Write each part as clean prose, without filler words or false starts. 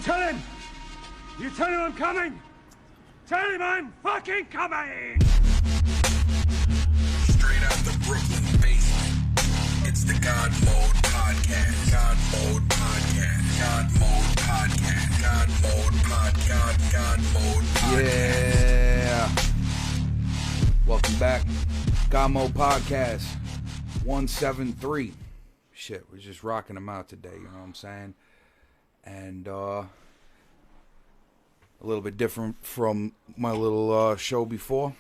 tell him! You tell him I'm coming! Tell him I'm fucking coming! Straight out the Brooklyn basement. It's the God Mode Podcast. God Mode Podcast. God Mode Podcast. God Mode Podcast. God Mode Podcast. Yeah. Welcome back. God Mode Podcast 173. Shit, we're just rocking them out today, you know what I'm saying? And a little bit different from my little show before.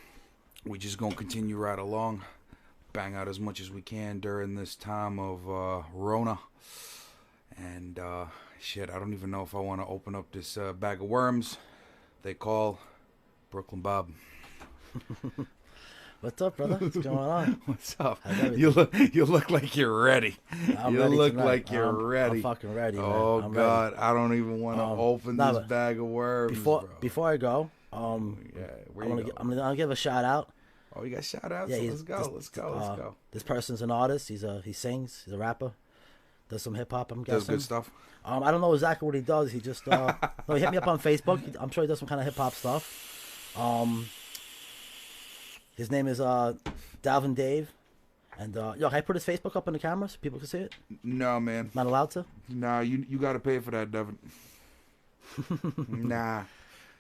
We're just gonna continue right along, bang out as much as we can during this time of Rona. And shit, I don't even know if I want to open up this bag of worms they call Brooklyn Bob. What's up, brother? What's going on? What's up? You look like you're ready. I'm you ready look tonight. like you're ready. I'm fucking ready, man. Oh I'm God, ready. I don't even want to open this bag of worms. Before I go, I'm gonna give a shout out. Oh, you got shout outs? Yeah, So let's go. Let's This person's an artist. He sings. He's a rapper. Does some hip hop. I'm guessing. Does good stuff. I don't know exactly what he does. He just no, he hit me up on Facebook. I'm sure he does some kind of hip hop stuff. His name is Dalvin Dave. And can I put his Facebook up on the camera so people can see it? No, man. Not allowed to? Nah, you got to pay for that, Devin. Nah.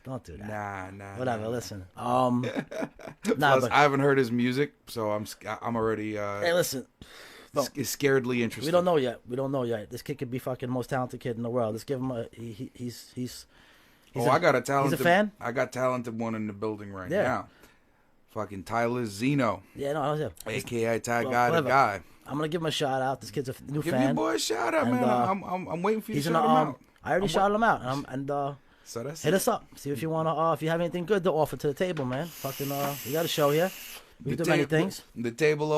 Don't do that. Nah. Whatever. Listen. Plus, I haven't heard his music, so I'm already. Hey, listen. Scaredly interested. We don't know yet. This kid could be fucking the most talented kid in the world. Let's give him a. He's I got a talented. He's a fan. I got talented one in the building right Yeah. now. Fucking Zeno. Yeah, no, I was AKA Ty Guy the guy. I'm gonna give him a shout out. This kid's a new Give fan. your boy a shout out, man. I'm waiting for you to shout him out. I already shouted him out. So that's hit us up. See if you wanna. If you have anything good to offer to the table, man. Fucking we got a show here. We do many things. The table's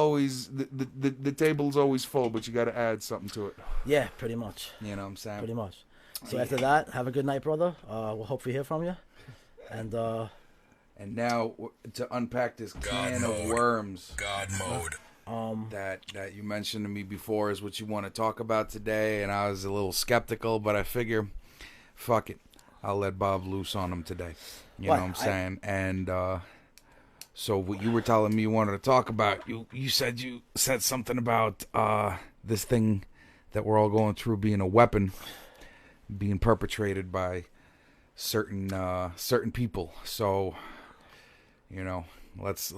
always full, but you got to add something to it. Yeah, pretty much. You know what I'm saying? Pretty much. So after that, have a good night, brother. We'll hopefully hear from you. And now to unpack this can of worms. God Mode. That you mentioned to me before is what you want to talk about today, and I was a little skeptical, but I figure, fuck it, I'll let Bob loose on him today. You know what I'm saying? And so what you were telling me you wanted to talk about, you said something about this thing that we're all going through being a weapon, being perpetrated by certain people. So, you know, let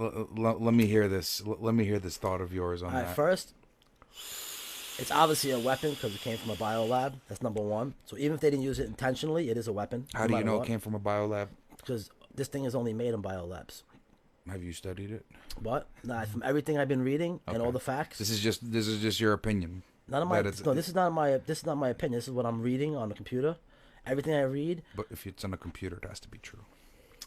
me hear this. Let me hear this thought of yours on that. First, it's obviously a weapon because it came from a biolab. That's number one. So even if they didn't use it intentionally, it is a weapon. How do you know it came from a biolab? Because this thing is only made in biolabs. Have you studied it? What? Nah, from everything I've been reading and all the facts. This is just your opinion. This is not my opinion. This is what I'm reading on the computer. Everything I read. But if it's on a computer, it has to be true.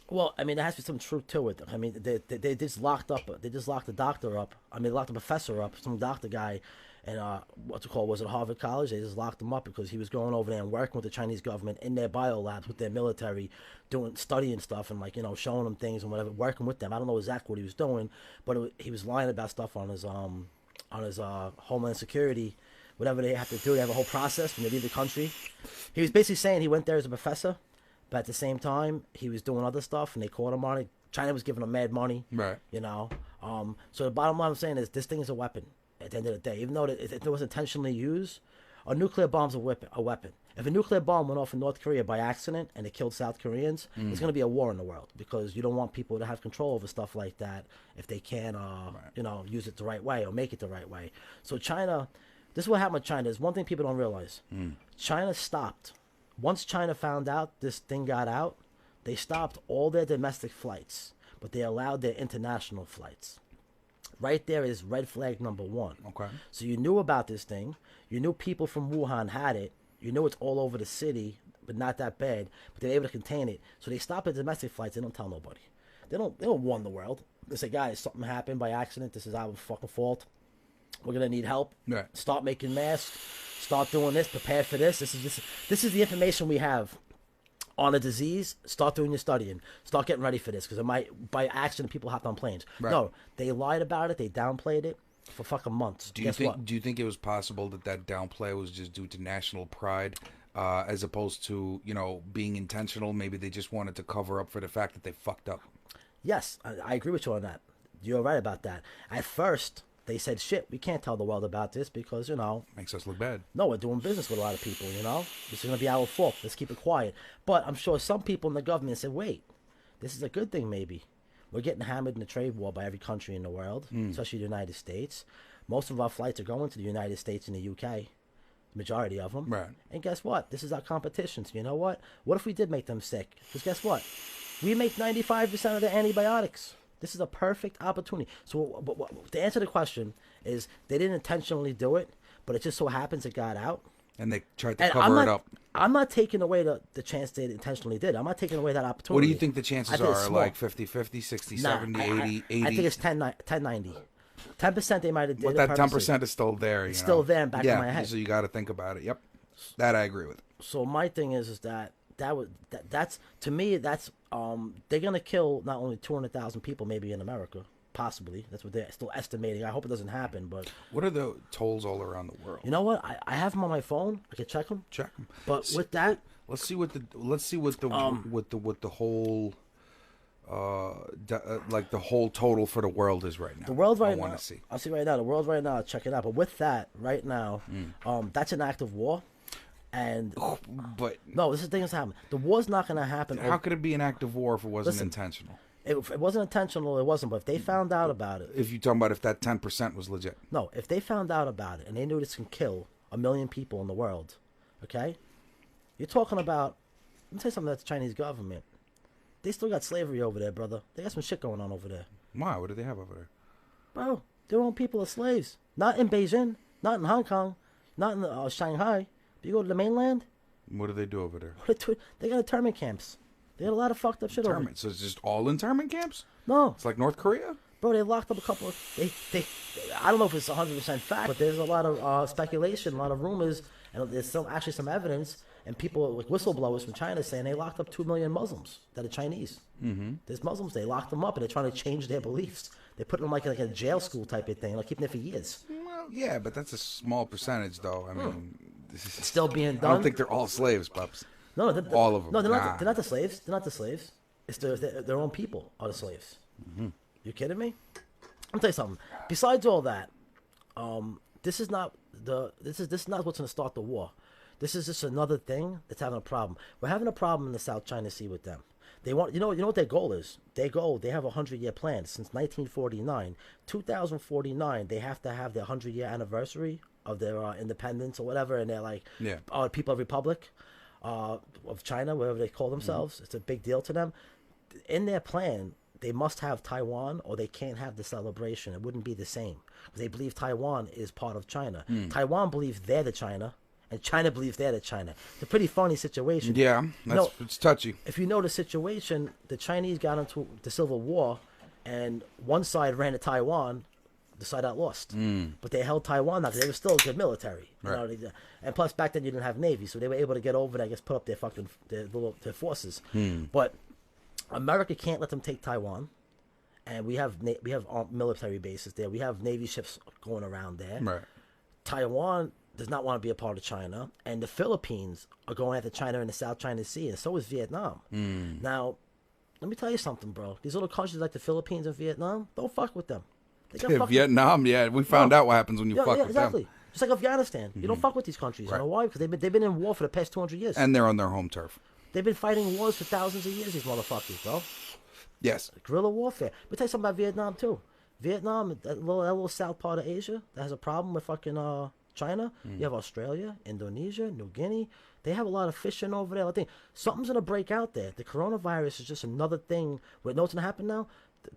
Well, I mean, there has to be some truth to it. I mean, they just locked the doctor up. I mean, locked the professor up, some doctor guy, and was it Harvard College? They just locked him up because he was going over there and working with the Chinese government in their biolabs with their military, studying stuff and showing them things and whatever, working with them. I don't know exactly what he was doing, but he was lying about stuff on his Homeland Security, whatever they have to do. They have a whole process when they leave the country. He was basically saying he went there as a professor. But at the same time, he was doing other stuff, and they caught him on it. China was giving him mad money, right? So the bottom line I'm saying is this thing is a weapon. At the end of the day, even though it was intentionally used, a nuclear bomb's a weapon. If a nuclear bomb went off in North Korea by accident and it killed South Koreans, there's going to be a war in the world because you don't want people to have control over stuff like that if they can, use it the right way or make it the right way. So China, this is what happened with China. There's one thing people don't realize. China stopped. Once China found out this thing got out, they stopped all their domestic flights, but they allowed their international flights. Right there is red flag number one. Okay. So you knew about this thing. You knew people from Wuhan had it. You knew it's all over the city, but not that bad. But they're able to contain it. So they stop the domestic flights. They don't tell nobody. They don't warn the world. They say, guys, something happened by accident. This is our fucking fault. We're gonna need help. Right. Start making masks. Start doing this. Prepare for this. This is the information we have on a disease. Start doing your studying. Start getting ready for this because it might by accident people hopped on planes. Right. No, they lied about it. They downplayed it for fucking months. Do you think it was possible that downplay was just due to national pride as opposed to, being intentional. Maybe they just wanted to cover up for the fact that they fucked up. Yes, I agree with you on that. You're right about that. At first, they said, shit, we can't tell the world about this because, Makes us look bad. no, we're doing business with a lot of people, This is going to be our fault. Let's keep it quiet. But I'm sure some people in the government said, wait, this is a good thing maybe. We're getting hammered in the trade war by every country in the world, especially the United States. Most of our flights are going to the United States and the UK, majority of them. Right. And guess what? This is our competition. So you know what? What if we did make them sick? Because guess what? We make 95% of the antibiotics. This is a perfect opportunity. So the answer to the question is they didn't intentionally do it, but it just so happens it got out. And they tried to cover it up. I'm not taking away the chance they intentionally did. I'm not taking away that opportunity. What do you think the chances are? Like 50-50, 60-70, Nah, 80-80? I think it's 10-90. 10% they might have did But it that purposely. 10% is still there. It's still there in back of my head. So you got to think about it. Yep. That I agree with. So my thing is that's to me that's they're gonna kill not only 200,000 people maybe in America, possibly. That's what they're still estimating. I hope it doesn't happen, but What are the tolls all around the world? you know what? I have them on my phone. I can check them. Check them. But with that, Let's see what the whole like the whole total for the world is right now. the world right I now, want to see. I'll see right now. The world right now, check it out. But with that right now, that's an act of war. And But no, this is the thing that's happening. The war's not going to happen. how could it be an act of war if it wasn't Listen. intentional? If it wasn't intentional, it wasn't. But if they found out about it, If you're talking about if that 10% was legit. no, if they found out about it and they knew this can kill 1 million people in the world, okay? You're talking about, let me tell you something about the Chinese government. They still got slavery over there, brother. They got some shit going on over there. Why? What do they have over there? Bro, their own people are slaves. Not in Beijing, not in Hong Kong, not in Shanghai. But you go to the mainland, What do they do over there? they got internment camps. They got a lot of fucked up shit over there. Internment. So it's just all internment camps? No, It's like North Korea? bro, they locked up a couple of... I don't know if it's 100% fact, but there's a lot of speculation, a lot of rumors, and there's actually some evidence, and people, like whistleblowers from China, saying they locked up 2 million Muslims that are Chinese. Mm-hmm. There's Muslims, they locked them up, and they're trying to change their beliefs. They put them like a jail school type of thing, like keeping them for years. Well, yeah, but that's a small percentage, though. I mean, this is Still being I done. don't think they're all slaves, pups. No, all of them. No, they're not. Nah. They're not the slaves. They're not the slaves. It's their own people are the slaves. Mm-hmm. You kidding me? I'll tell you something. Besides all that, this is not what's going to start the war. This is just another thing that's having a problem. We're having a problem in the South China Sea with them. They want, you know what their goal is? They have a 100-year plan since 1949. 2049, they have to have their 100-year anniversary of their independence or whatever, and they're like, People Republic of China, whatever they call themselves. Mm-hmm. It's a big deal to them. In their plan, they must have Taiwan or they can't have the celebration. It wouldn't be the same. They believe Taiwan is part of China. Taiwan believes they're the China, and China believes they're the China. It's a pretty funny situation. Yeah, it's touchy. If you know the situation, the Chinese got into the Civil War, and one side ran to Taiwan, the side that lost. But they held Taiwan now because they were still a good military. Right. You know, and plus, back then you didn't have Navy, so they were able to get over there, I guess, put up their forces. But America can't let them take Taiwan, and we have military bases there. We have Navy ships going around there. Right. Taiwan does not want to be a part of China, and the Philippines are going after China in the South China Sea, and so is Vietnam. Now, let me tell you something, bro. These little countries like the Philippines and Vietnam, don't fuck with them. They got fuck Vietnam, we found out what happens when you fuck with exactly. them. Just like Afghanistan. You don't fuck with these countries. Right. You know why? Because they've been in war for the past 200 years. And they're on their home turf. They've been fighting wars for thousands of years, these motherfuckers, bro. Yes. Guerrilla warfare. Let me tell you something about Vietnam, too. Vietnam, that little south part of Asia that has a problem with fucking China. You have Australia, Indonesia, New Guinea. They have a lot of fishing over there. I think something's going to break out there. The coronavirus is just another thing. You know what's going to happen now?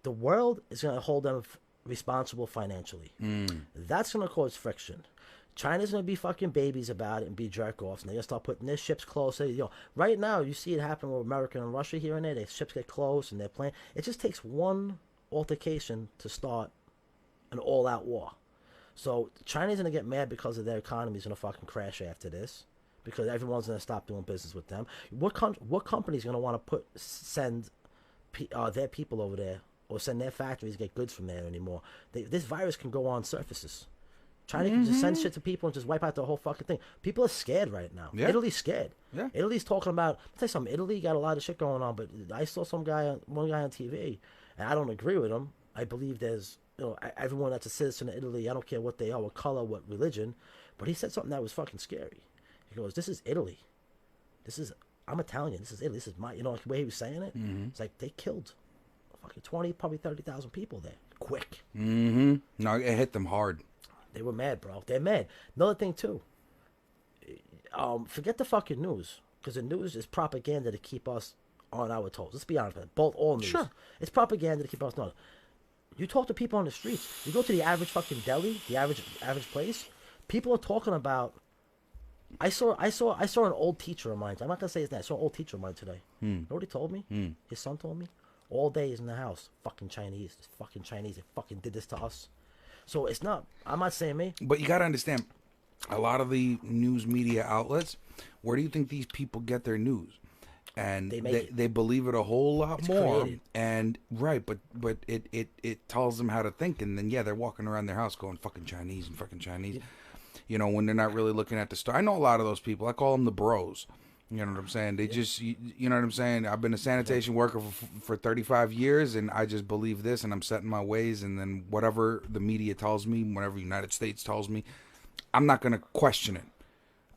The world is going to hold them responsible financially. That's going to cause friction. China's going to be fucking babies about it and be jerk-offs, and they're going to start putting their ships closer. Right now, you see it happen with America and Russia here and there. Their ships get close, and they're playing. It just takes one altercation to start an all-out war. So China's going to get mad because of their economy's going to fucking crash after this, because everyone's going to stop doing business with them. What company's going to want to send their people over there or send their factories to get goods from there anymore? This virus can go on surfaces. China can just send shit to people and just wipe out the whole fucking thing. People are scared right now. Yeah. Italy's scared. Yeah. Italy's talking about. I'll tell you something. Italy got a lot of shit going on, but I saw one guy on TV, and I don't agree with him. I believe there's, everyone that's a citizen of Italy. I don't care what they are, what color, what religion, but he said something that was fucking scary. He goes, "This is Italy. I'm Italian. This is Italy. This is my, the way he was saying it. It's like they killed fucking 20, probably 30,000 people there, quick. No, it hit them hard. They were mad, bro. They're mad. Another thing too. Forget the fucking news, because the news is propaganda to keep us on our toes. Let's be honest, man. All news. Sure. It's propaganda to keep us on. You talk to people on the streets. You go to the average fucking deli, the average place. People are talking about. I saw an old teacher of mine. I'm not gonna say his name. I saw an old teacher of mine today. You know what he told me? His son told me. All day he's in the house. Fucking Chinese. This fucking Chinese. They fucking did this to us. So it's not. I'm not saying me. But you gotta understand, a lot of the news media outlets. Where do you think these people get their news? And they believe it a whole lot more. Created. And right, but it tells them how to think, and then they're walking around their house going fucking Chinese and fucking Chinese. When they're not really looking at the store. I know a lot of those people. I call them the bros. You know what I'm saying? They just, you know what I'm saying? I've been a sanitation worker for 35 years, and I just believe this, and I'm set in my ways, and then whatever the media tells me, whatever the United States tells me, I'm not going to question it.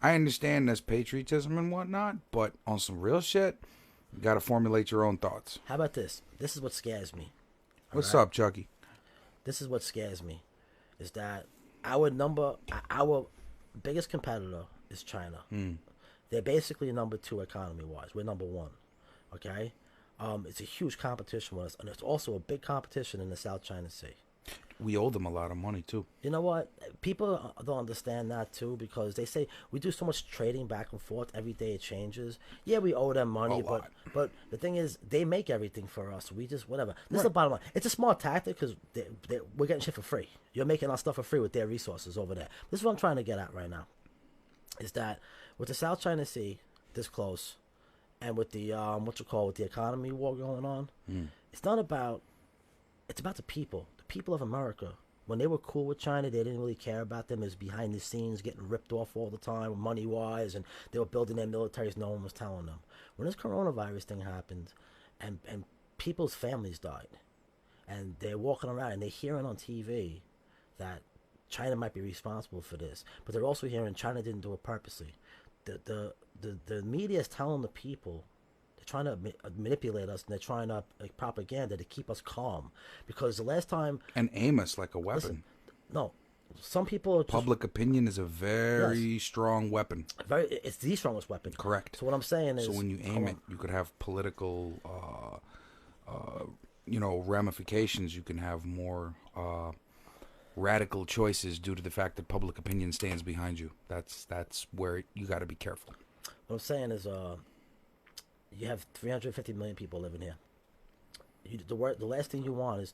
I understand there's patriotism and whatnot, but on some real shit, you got to formulate your own thoughts. How about this? This is what scares me. What's up, Chucky? This is what scares me, is that our biggest competitor is China. They're basically number 2 economy-wise. We're number 1, okay? It's a huge competition with us, and it's also a big competition in the South China Sea. We owe them a lot of money, too. You know what? People don't understand that, too, because they say we do so much trading back and forth. Every day it changes. Yeah, we owe them money, but the thing is, they make everything for us. We just, whatever. This is the bottom line. It's a smart tactic because we're getting shit for free. You're making our stuff for free with their resources over there. This is what I'm trying to get at right now, is that with the South China Sea this close, and with the with the economy war going on, it's not about. It's about the people. The people of America. When they were cool with China, they didn't really care about them. It was behind the scenes, getting ripped off all the time, money wise, and they were building their militaries. No one was telling them. When this coronavirus thing happened, and people's families died, and they're walking around and they're hearing on TV that China might be responsible for this, but they're also hearing China didn't do it purposely. The media is telling the people, they're trying to manipulate us, and they're trying to propaganda to keep us calm, because the last time and aim us like a weapon. Listen, no, some people are just, public opinion is a very strong weapon. It's the strongest weapon. Correct. So what I'm saying is, so when you aim it, you could have political, ramifications. You can have more radical choices due to the fact that public opinion stands behind you. That's where you got to be careful. What I'm saying is, you have 350 million people living here. The last thing you want is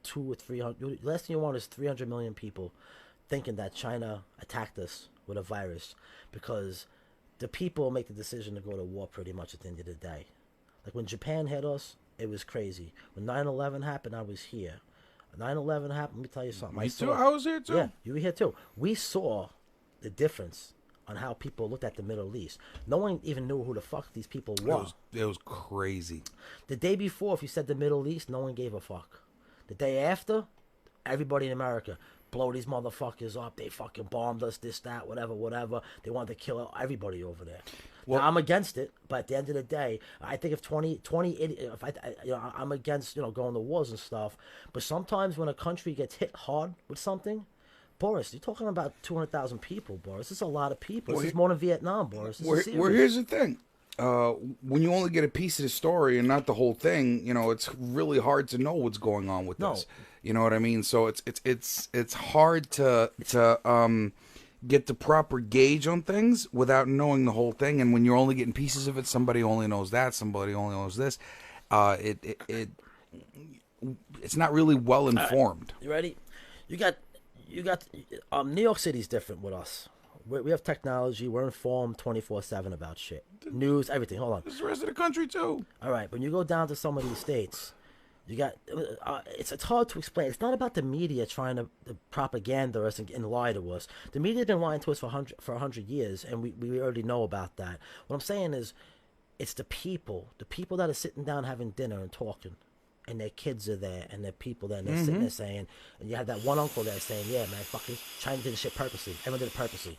200 or 300. The last thing you want is 300 million people thinking that China attacked us with a virus, because the people make the decision to go to war pretty much at the end of the day. Like when Japan hit us, it was crazy. When 9/11 happened, I was here. 9/11 happened. Let me tell you something. I was here too. Yeah, you were here too. We saw the difference on how people looked at the Middle East. No one even knew who the fuck these people were. It was crazy. The day before, if you said the Middle East, no one gave a fuck. The day after, everybody in America, blow these motherfuckers up. They fucking bombed us, this, that, whatever. They wanted to kill everybody over there. Well, now, I'm against it, but at the end of the day, I think if I'm against, going to wars and stuff. But sometimes when a country gets hit hard with something, Boris, you're talking about 200,000 people, Boris. This is a lot of people. This is more than Vietnam, Boris. Here's the thing. When you only get a piece of the story and not the whole thing, it's really hard to know what's going on with this. You know what I mean? So it's hard to get the proper gauge on things without knowing the whole thing. And when you're only getting pieces of it, somebody only knows that, somebody only knows this. It's not really well informed. You ready? You got New York City's different with us. We have technology. We're informed 24/7 about shit, news, everything. Hold on. It's the rest of the country too. All right, when you go down to some of these states, You got it's hard to explain. It's not about the media trying to propaganda us and lie to us. The media's been lying to us for 100 years, and we already know about that. What I'm saying is, it's the people that are sitting down having dinner and talking, and their kids are there, and their people there, and they're sitting there saying, and you have that one uncle there saying, yeah, man, fucking China did this shit purposely. Everyone did it purposely.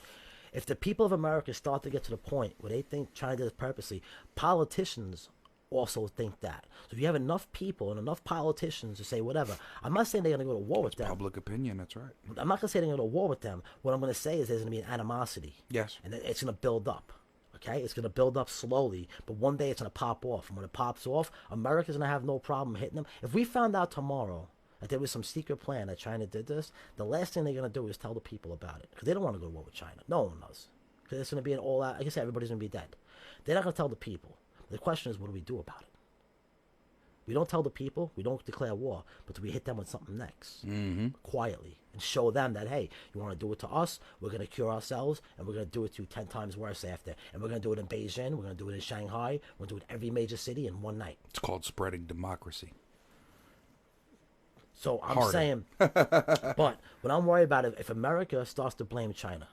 If the people of America start to get to the point where they think China did it purposely, politicians also think that. So if you have enough people and enough politicians to say whatever, I'm not saying they're going to go to war with them. Public opinion, that's right. I'm not going to say they're going to go to war with them. What I'm going to say is there's going to be an animosity. Yes. And it's going to build up. Okay? It's going to build up slowly, but one day it's going to pop off. And when it pops off, America's going to have no problem hitting them. If we found out tomorrow that there was some secret plan that China did this, the last thing they're going to do is tell the people about it. Because they don't want to go to war with China. No one does. Because it's going to be an all-out, like I said, everybody's going to be dead. They're not going to tell the people. The question is, what do we do about it? We don't tell the people, we don't declare war, but we hit them with something next, quietly, and show them that, hey, you want to do it to us, we're going to cure ourselves, and we're going to do it to you 10 times worse after. And we're going to do it in Beijing, we're going to do it in Shanghai, we're going to do it in every major city in one night. It's called spreading democracy. So I'm saying, but what I'm worried about is if America starts to blame China,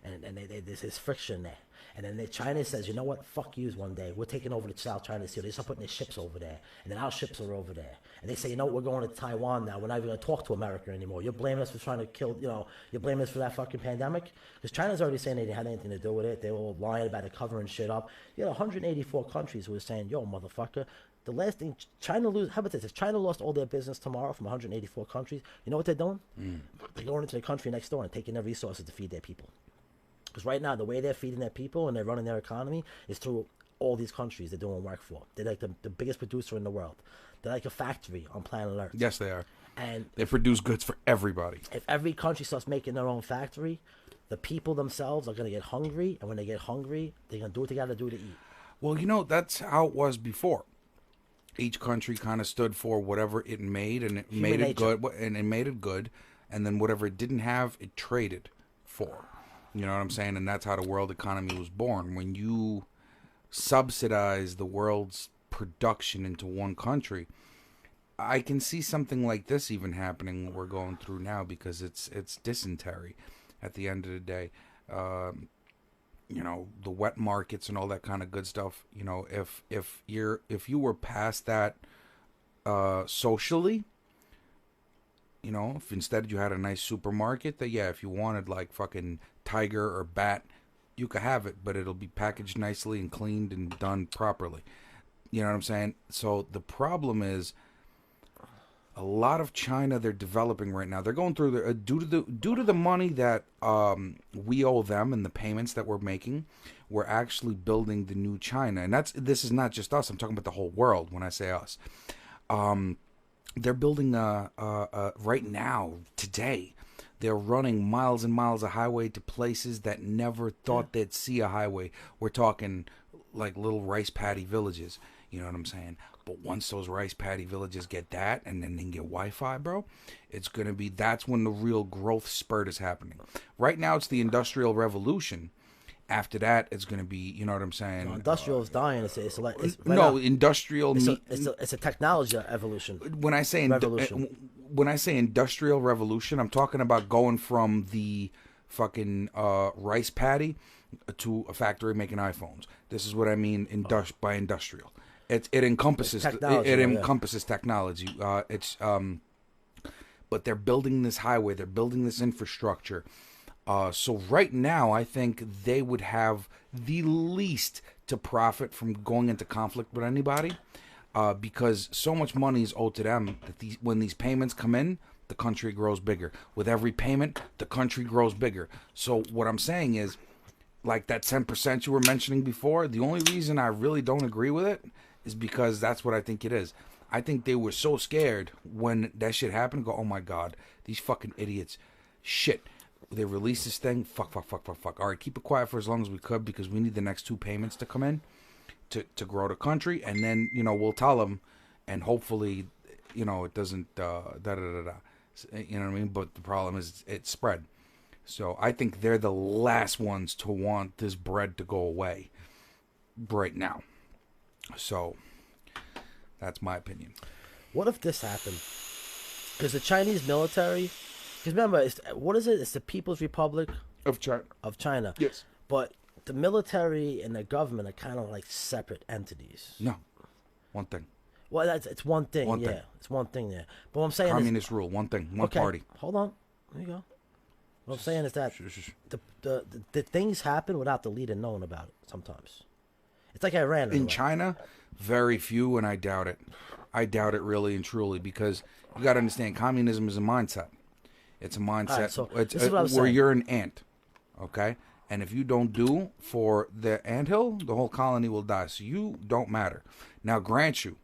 and there's this friction there. And then China says, you know what, fuck yous one day. We're taking over the South China Sea. They start putting their ships over there. And then our ships are over there. And they say, you know what, we're going to Taiwan now. We're not even going to talk to America anymore. You're blaming us for trying to kill, you're blaming us for that fucking pandemic? Because China's already saying they didn't have anything to do with it. They were all lying about it, covering shit up. You had 184 countries who were saying, yo, motherfucker, the last thing China lose, how about this? If China lost all their business tomorrow from 184 countries, you know what they're doing? They're going into the country next door and taking their resources to feed their people. Because right now, the way they're feeding their people and they're running their economy is through all these countries they're doing work for. They're like the biggest producer in the world. They're like a factory on planet Earth. Yes, they are. And they produce goods for everybody. If every country starts making their own factory, the people themselves are going to get hungry. And when they get hungry, they're going to do what they got to do to eat. Well, that's how it was before. Each country kind of stood for whatever it made, and it made it good, and it made it good. And then whatever it didn't have, it traded for. You know what I'm saying? And that's how the world economy was born. When you subsidize the world's production into one country, I can see something like this even happening, what we're going through now, because it's dysentery at the end of the day. The wet markets and all that kind of good stuff. If you were past that socially, if instead you had a nice supermarket, that if you wanted like fucking tiger or bat, you could have it, but it'll be packaged nicely and cleaned and done properly. You know what I'm saying? So the problem is, a lot of China they're developing right now. They're going through due to the money that we owe them and the payments that we're making. We're actually building the new China, and this is not just us. I'm talking about the whole world when I say us. They're building right now, today. They're running miles and miles of highway to places that never thought they'd see a highway. We're talking like little rice paddy villages. You know what I'm saying? But once those rice paddy villages get that, and then they can get Wi-Fi, bro, that's when the real growth spurt is happening. Right now, it's the Industrial Revolution. After that, it's going to be, you know what I'm saying? No, industrial is dying. It's industrial. It's a technology evolution. When I say industrial revolution, I'm talking about going from the fucking rice paddy to a factory making iPhones. This is what I mean by industrial. It encompasses technology. But they're building this highway. They're building this infrastructure. So right now, I think they would have the least to profit from going into conflict with anybody, because so much money is owed to them that when these payments come in, the country grows bigger. With every payment, the country grows bigger. So what I'm saying is, like that 10% you were mentioning before, the only reason I really don't agree with it is because that's what I think it is. I think they were so scared when that shit happened, go, oh my God, these fucking idiots. Shit. They released this thing. Fuck. All right, keep it quiet for as long as we could, because we need the next 2 payments to come in to grow the country. And then, we'll tell them, and hopefully, it doesn't, You know what I mean? But the problem is it's spread. So I think they're the last ones to want this bread to go away right now. So that's my opinion. What if this happened? Because the Chinese military, because remember, what is it? It's the People's Republic Of China. of China. Yes. But the military and the government are kind of like separate entities. No. One thing. Well, it's one thing. One yeah, thing. it's one thing there. But what I'm saying Communist rule. One thing. One okay, party. hold on. There you go. What I'm saying is that Shush. the things happen without the leader knowing about it sometimes. It's like Iran. In China, very few, and I doubt it. I doubt it really and truly, because you got to understand, communism is a mindset. It's a mindset. Right, so it's this is what I was where saying. you're an ant, okay? And if you don't do for the anthill, the whole colony will die. So you don't matter. Now, grant you,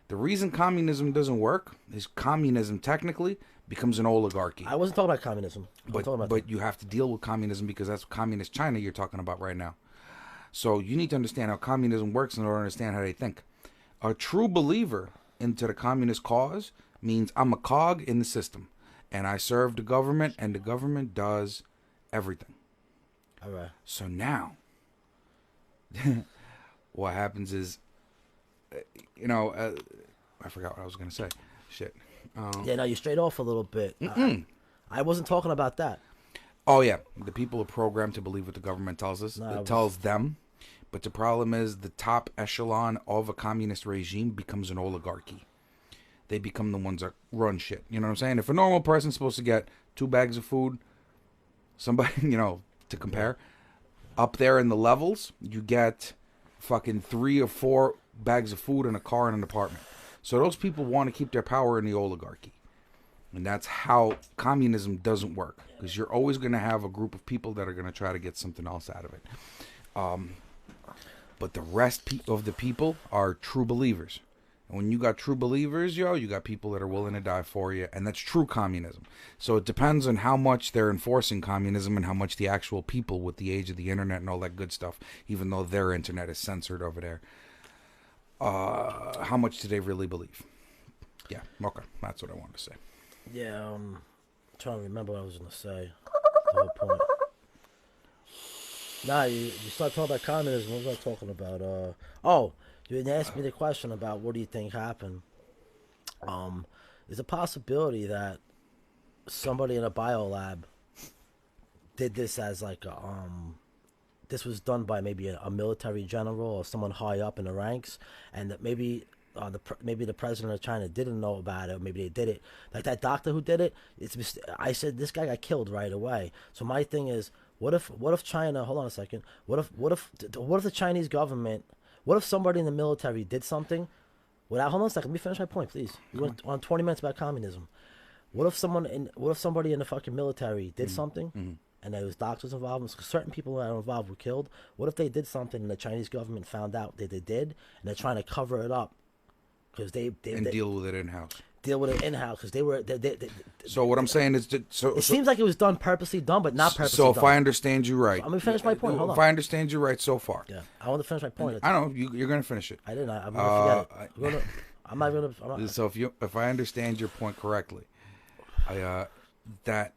the reason communism doesn't work is communism technically becomes an oligarchy. I wasn't talking about communism. But you have to deal with communism, because that's communist China you're talking about right now. So you need to understand how communism works in order to understand how they think. A true believer into the communist cause means I'm a cog in the system, and I serve the government, and the government does everything. All right. So now, what happens is, I forgot what I was going to say. Shit. Yeah, no, you strayed off a little bit. I wasn't talking about that. Oh, yeah. The people are programmed to believe what the government tells us. No, it tells them. But the problem is the top echelon of a communist regime becomes an oligarchy. They become the ones that run shit. You know what I'm saying? If a normal person's supposed to get 2 bags of food, somebody, to compare, up there in the levels, you get fucking 3 or 4 bags of food and a car and an apartment. So those people want to keep their power in the oligarchy. And that's how communism doesn't work. Because you're always going to have a group of people that are going to try to get something else out of it. But the rest of the people are true believers. And when you got true believers, you got people that are willing to die for you. And that's true communism. So it depends on how much they're enforcing communism and how much the actual people, with the age of the internet and all that good stuff, even though their internet is censored over there, how much do they really believe? Yeah, okay, that's what I wanted to say. Yeah, I'm trying to remember what I was going to say. The whole point. Nah, you start talking about communism. What was I talking about? You didn't ask me the question about what do you think happened. There's a possibility that somebody in a biolab did this as like this was done by maybe a military general or someone high up in the ranks, and that maybe the president of China didn't know about it, or maybe they did it. Like that doctor who did it, I said this guy got killed right away. So my thing is, what if China? Hold on a second. What if the Chinese government? What if somebody in the military did something? Hold on a second. Let me finish my point, please. You went on 20 minutes about communism. What if somebody in the fucking military did something, and there was doctors involved, and certain people that are involved were killed? What if they did something and the Chinese government found out that they did, and they're trying to cover it up because they deal with it in-house. Deal with it in-house because they were. So what I'm saying is, it seems like it was purposely done, but not purposely. So if done. I understand you right, I'm gonna finish my point. Hold on. If I understand you right so far, yeah, I want to finish my point. I know you're gonna finish it. I didn't. I'm gonna forget it. I'm not gonna. So if I understand your point correctly, that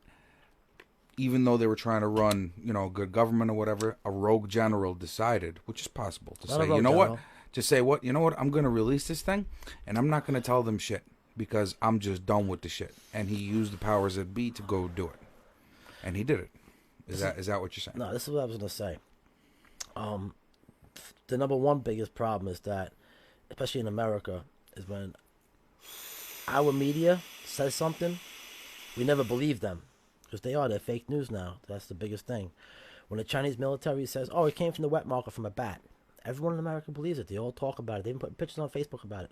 even though they were trying to run, good government or whatever, a rogue general decided, which is possible, to say, what, to say what, I'm going to release this thing, and I'm not going to tell them shit because I'm just done with the shit. And he used the powers that be to go do it, and he did it. Is that what you're saying? No, this is what I was going to say. The number one biggest problem is that, especially in America, is when our media says something, we never believe them. Because they're fake news now. That's the biggest thing. When the Chinese military says, oh, it came from the wet market from a bat, everyone in America believes it. They all talk about it. They even put pictures on Facebook about it.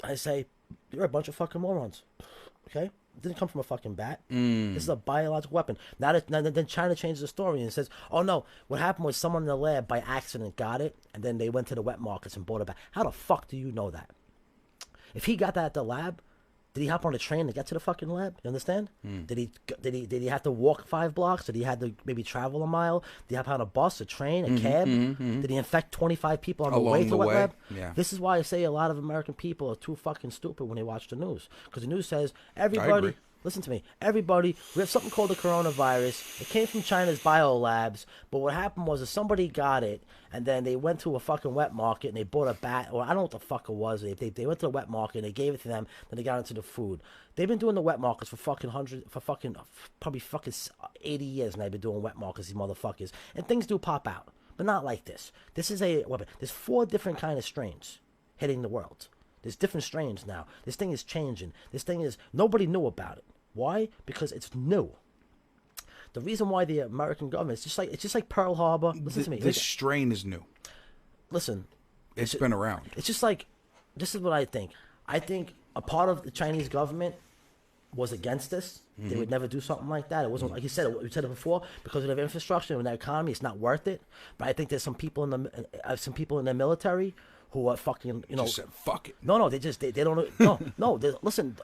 I say, you're a bunch of fucking morons. Okay? It didn't come from a fucking bat. This is a biological weapon. Then China changes the story and says, oh no, what happened was someone in the lab by accident got it, and then they went to the wet markets and bought it back. How the fuck do you know that? If he got that at the lab, did he hop on a train to get to the fucking lab? You understand? Did he have to walk 5 blocks? Did he have to maybe travel a mile? Did he hop on a bus, a train, a cab? Did he infect 25 people on the way to the wet lab? Yeah. This is why I say a lot of American people are too fucking stupid when they watch the news. Because the news says everybody Listen to me. Everybody, we have something called the coronavirus. It came from China's biolabs, but what happened was if somebody got it, and then they went to a fucking wet market and they bought a bat, or I don't know what the fuck it was. They went to the wet market and they gave it to them, then they got into the food. They've been doing the wet markets for probably 80 years, and they've been doing wet markets, these motherfuckers. And things do pop out, but not like this. This is a weapon. There's 4 different kind of strains hitting the world. There's different strains now. This thing is changing. This thing is, nobody knew about it. Why? Because it's new. The reason why the American government, it's just like Pearl Harbor. Listen to me. This strain is new. Listen. It's been around. It's just like, this is what I think. I think a part of the Chinese government was against this. They would never do something like that. It wasn't, like you said, we said it before, because of their infrastructure and their economy, it's not worth it. But I think there's some people in the military who are fucking, Just said, fuck it. No, they don't. No. Listen,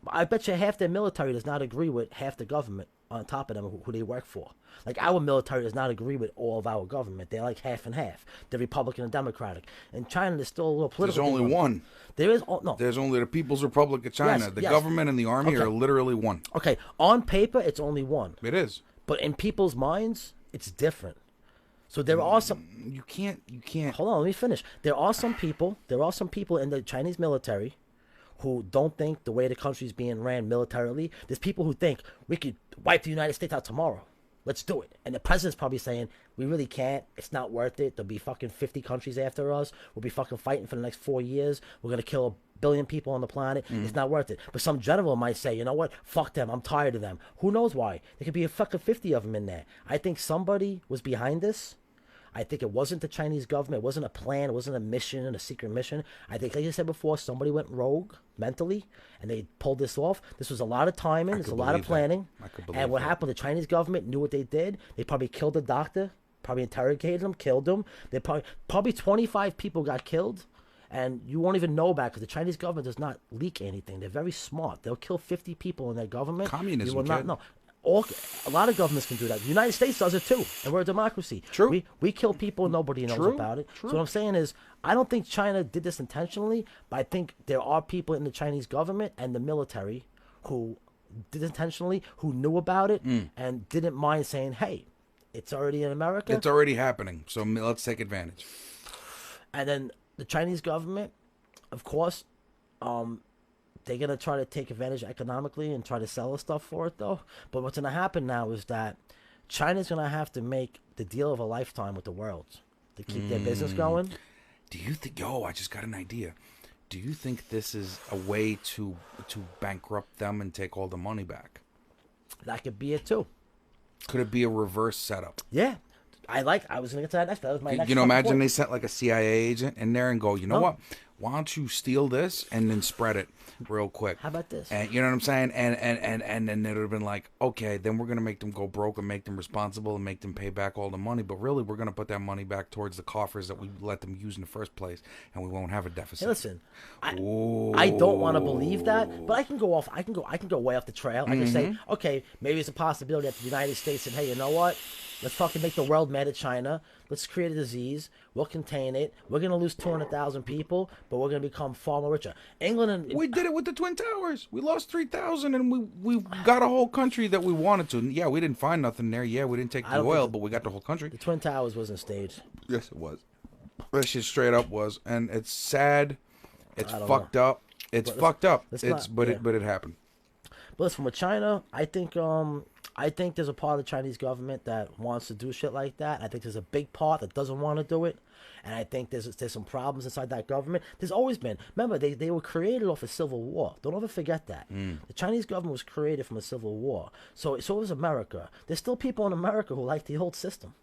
I bet you half their military does not agree with half the government on top of them who they work for. Like, our military does not agree with all of our government. They're like half and half. They're Republican and Democratic. In China, there's still a little political. There's only one. There is no. There's only the People's Republic of China. Yes, the yes. government and the army Okay. are literally one. Okay, on paper, it's only one. It is. But in people's minds, it's different. So there are some. You can't. Hold on, let me finish. There are some people in the Chinese military who don't think the way the country's being ran militarily. There's people who think we could wipe the United States out tomorrow. Let's do it. And the president's probably saying, we really can't. It's not worth it. There'll be fucking 50 countries after us. We'll be fucking fighting for the next 4 years. We're going to kill 1 billion people on the planet. It's not worth it. But some general might say, you know what? Fuck them. I'm tired of them. Who knows why? There could be a fucking 50 of them in there. I think somebody was behind this. I think it wasn't the Chinese government. It wasn't a plan. It wasn't a mission, a secret mission. I think, like I said before, somebody went rogue mentally, and they pulled this off. This was a lot of timing. There's a lot of planning. And what happened, the Chinese government knew what they did. They probably killed the doctor, probably interrogated him, killed him. They probably 25 people got killed, and you won't even know about it because the Chinese government does not leak anything. They're very smart. They'll kill 50 people in their government. Communism, you will not kid. know. A lot of governments can do that. The United States does it too, and we're a democracy. True. We kill people, nobody knows about it. True. So what I'm saying is, I don't think China did this intentionally, but I think there are people in the Chinese government and the military who did it intentionally, who knew about it, and didn't mind saying, hey, it's already in America. It's already happening, so let's take advantage. And then the Chinese government, of course, they're going to try to take advantage economically and try to sell us stuff for it, though. But what's going to happen now is that China's going to have to make the deal of a lifetime with the world to keep their business going. Do you think? I just got an idea. Do you think this is a way to bankrupt them and take all the money back? That could be it, too. Could it be a reverse setup? Yeah. I was going to get to that next. That was my next imagine point. they sent like a CIA agent in there and go, you know what? Why don't you steal this and then spread it real quick? How about this? And you know what I'm saying? And then it would have been like, okay, then we're gonna make them go broke and make them responsible and make them pay back all the money. But really, we're gonna put that money back towards the coffers that we let them use in the first place, and we won't have a deficit. Hey, listen, I don't want to believe that, but I can go off. I can go way off the trail. I can say, okay, maybe it's a possibility that the United States said, hey, you know what? Let's fucking make the world mad at China. Let's create a disease. We'll contain it. We're going to lose 200,000 people, but we're going to become far more richer. England and... We did it with the Twin Towers. We lost 3,000 and we got a whole country that we wanted to. Yeah, we didn't find nothing there. Yeah, we didn't take the oil, but we got the whole country. The Twin Towers wasn't staged. Yes, it was. That shit straight up was. And it's sad. It's fucked up. It's fucked up. But it happened. But listen, with China, I think there's a part of the Chinese government that wants to do shit like that. I think there's a big part that doesn't want to do it. And I think there's some problems inside that government. There's always been. Remember, they were created off a civil war. Don't ever forget that. The Chinese government was created from a civil war. So was America. There's still people in America who like the old system.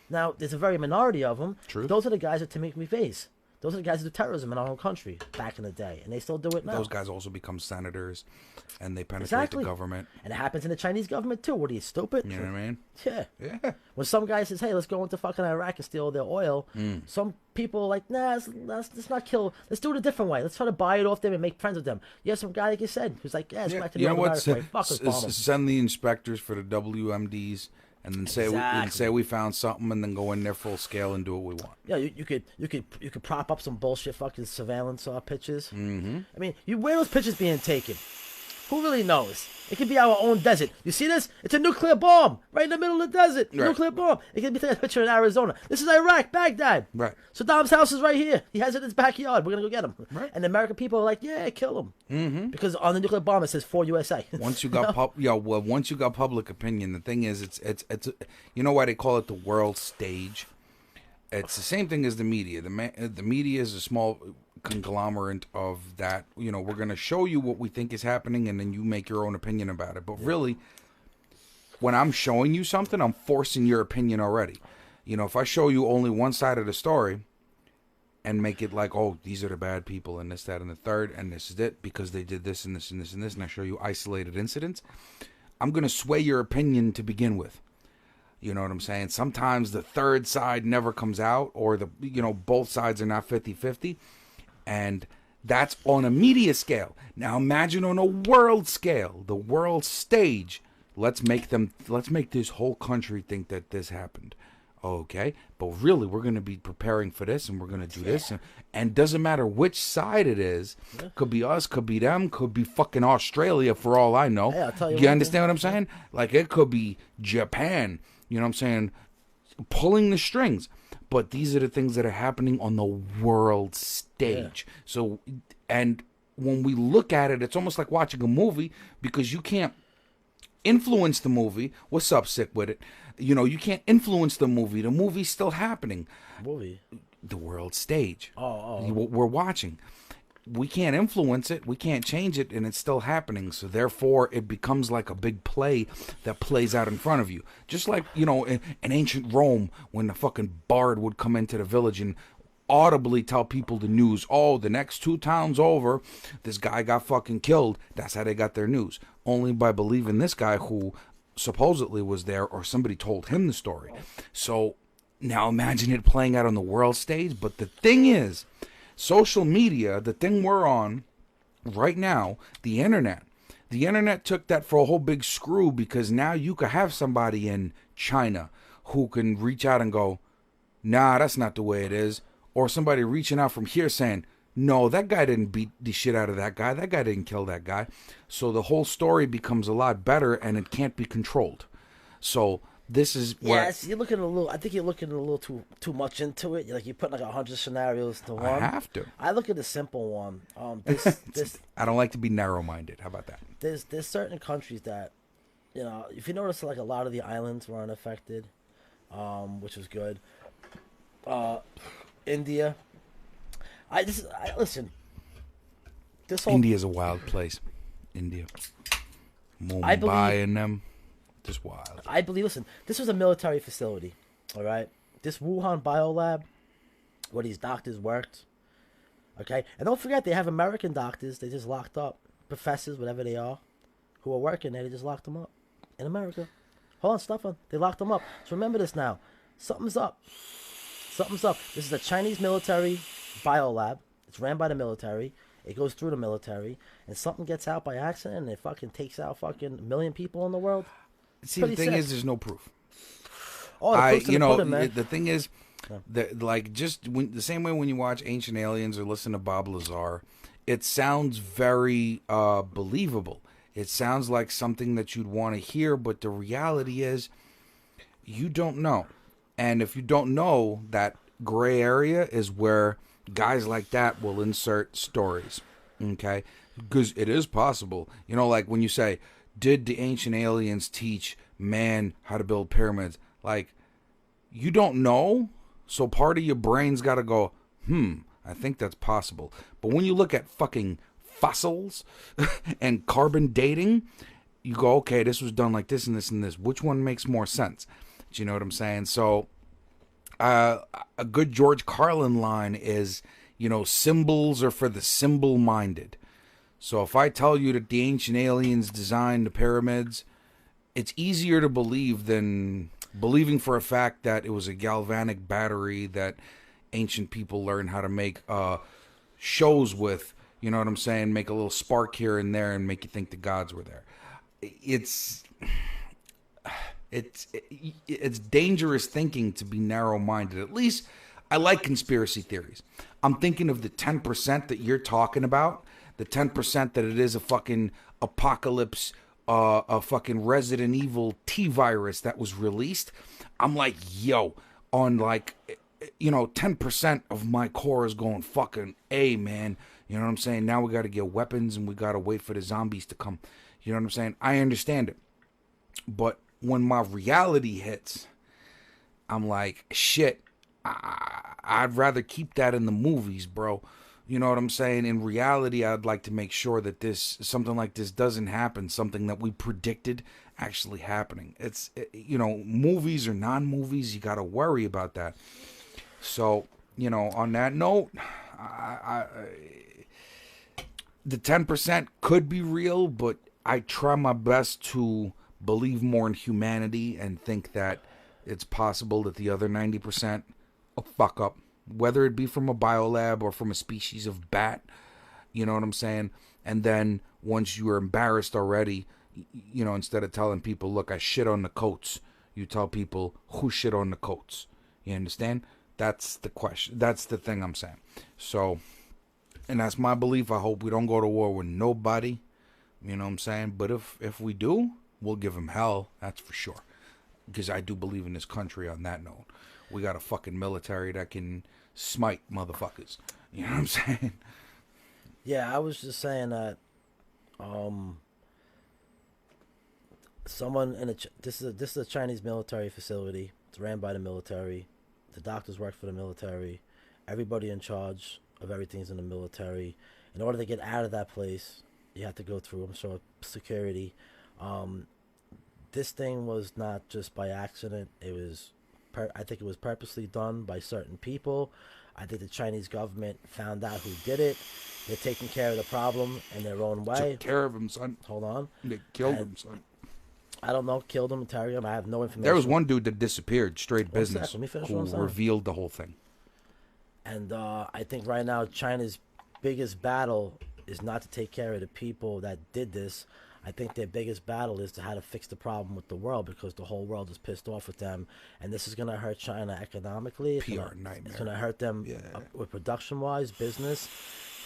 Now, there's a very minority of them. True. Those are the guys that make me face. Those are the guys who do terrorism in our own country back in the day, and they still do it now. Those guys also become senators, and they penetrate the government. And it happens in the Chinese government, too. What are you, stupid? You know what I mean? Yeah. Yeah. When some guy says, hey, let's go into fucking Iraq and steal their oil, some people are like, nah, let's not kill. Let's do it a different way. Let's try to buy it off them and make friends with them. You have some guy, like you said, who's like, yeah, it's back to the old American way. Fuck us, bomb 'em. Send the inspectors for the WMDs. And then say we found something, and then go in there full scale and do what we want. Yeah, you could prop up some bullshit fucking surveillance pictures. I mean, where are those pictures being taken? Who really knows? It could be our own desert. You see this? It's a nuclear bomb right in the middle of the desert. Right. Nuclear bomb. It could be taking a picture in Arizona. This is Iraq, Baghdad. Right. Saddam's house is right here. He has it in his backyard. We're gonna go get him. Right. And the American people are like, yeah, kill him. Mm-hmm. Because on the nuclear bomb it says for USA. Once you got once you got public opinion, the thing is, it's you know why they call it the world stage? It's the same thing as the media. The media is a small conglomerate of that. You know, we're going to show you what we think is happening, and then you make your own opinion about it. But really, when I'm showing you something, I'm forcing your opinion already. You know, if I show you only one side of the story and make it like, oh, these are the bad people and this, that, and the third, and this is it because they did this and this and this and this, and I show you isolated incidents, I'm going to sway your opinion to begin with. You know what I'm saying? Sometimes the third side never comes out, or both sides are not 50-50. And that's on a media scale. Now imagine on a world scale, the world stage. Let's make this whole country think that this happened. Okay, but really we're going to be preparing for this, and we're going to do this, and doesn't matter which side it is. Could be us, could be them, could be fucking Australia for all I know. Hey, I'll tell you You understand what I'm saying? Like, it could be Japan. You know what I'm saying? Pulling the strings. But these are the things that are happening on the world stage. Yeah. So, and when we look at it, it's almost like watching a movie, because you can't influence the movie. What's up, Sick with it? You know, you can't influence the movie. The movie's still happening. Movie? The world stage. Oh. We're watching. We can't influence it. We can't change it, and it's still happening. So therefore, it becomes like a big play that plays out in front of you. Just like, you know, in ancient Rome, when the fucking bard would come into the village and audibly tell people the news. Oh, the next 2 towns over, this guy got fucking killed. That's how they got their news. Only by believing this guy who supposedly was there, or somebody told him the story. So now imagine it playing out on the world stage. But the thing is, social media, the thing we're on right now, the internet took that for a whole big screw, because now you could have somebody in China who can reach out and go, nah, that's not the way it is. Or somebody reaching out from here saying, no, that guy didn't beat the shit out of that guy. That guy didn't kill that guy. So the whole story becomes a lot better, and it can't be controlled. So this is where... Yes, you're looking a little... I think you're looking a little too much into it. Like, you put like 100 scenarios to one. I have to. I look at the simple one. I don't like to be narrow-minded. How about that? There's certain countries that, you know, if you notice, like, a lot of the islands were unaffected, which was good. India. Listen. This whole... India's a wild place. India. Mumbai and them. Just wild. I believe, listen, this was a military facility, all right? This Wuhan biolab, where these doctors worked, okay? And don't forget, they have American doctors they just locked up, professors, whatever they are, who are working there. They just locked them up in America. Hold on, Stefan. They locked them up. So remember this now. Something's up. Something's up. This is a Chinese military biolab. It's ran by the military. It goes through the military. And something gets out by accident, and it fucking takes out fucking 1 million people in the world. See, the thing is, there's no proof. Oh, the thing is, the same way when you watch Ancient Aliens or listen to Bob Lazar, it sounds very believable. It sounds like something that you'd want to hear, but the reality is, you don't know. And if you don't know, that gray area is where guys like that will insert stories, okay? Because it is possible. You know, like when you say, did the ancient aliens teach man how to build pyramids? Like, you don't know, so part of your brain's got to go, I think that's possible. But when you look at fucking fossils and carbon dating, you go, okay, this was done like this and this and this. Which one makes more sense? Do you know what I'm saying? So, a good George Carlin line is, you know, symbols are for the symbol-minded. So if I tell you that the ancient aliens designed the pyramids, it's easier to believe than believing for a fact that it was a galvanic battery that ancient people learned how to make shows with. You know what I'm saying? Make a little spark here and there and make you think the gods were there. It's dangerous thinking to be narrow-minded. At least I like conspiracy theories. I'm thinking of the 10% that you're talking about, the 10% that it is a fucking apocalypse, a fucking Resident Evil T virus that was released, I'm like, yo, on like, 10% of my core is going fucking A, man. You know what I'm saying? Now we got to get weapons and we got to wait for the zombies to come. You know what I'm saying? I understand it. But when my reality hits, I'm like, shit, I'd rather keep that in the movies, bro. You know what I'm saying? In reality, I'd like to make sure that something like this doesn't happen, something that we predicted actually happening. Movies or non-movies, you got to worry about that. So, on that note, the 10% could be real, but I try my best to believe more in humanity and think that it's possible that the other 90% will fuck up, whether it be from a biolab or from a species of bat. You know what I'm saying? And then once you are embarrassed already, instead of telling people, look, I shit on the coats, you tell people who shit on the coats. You understand? That's the question. That's the thing I'm saying. So, and that's my belief. I hope we don't go to war with nobody. You know what I'm saying? But if we do, we'll give them hell. That's for sure. Because I do believe in this country on that note. We got a fucking military that can smite motherfuckers. You know what I'm saying? Yeah, I was just saying that someone in this is a Chinese military facility. It's ran by the military. The doctors work for the military. Everybody in charge of everything's in the military. In order to get out of that place, you have to go through, I'm sure, security. This thing was not just by accident. It was, I think it was purposely done by certain people. I think the Chinese government found out who did it. They're taking care of the problem in their own way. Took care of him, son. Hold on. They killed him, son. I don't know. Killed him, interrogated him. I have no information. There was one dude that disappeared, straight business, Let me finish who revealed the whole thing. And I think right now China's biggest battle is not to take care of the people that did this. I think their biggest battle is to how to fix the problem with the world, because the whole world is pissed off with them, and this is going to hurt China economically. Nightmare. It's going to hurt them with production-wise, business,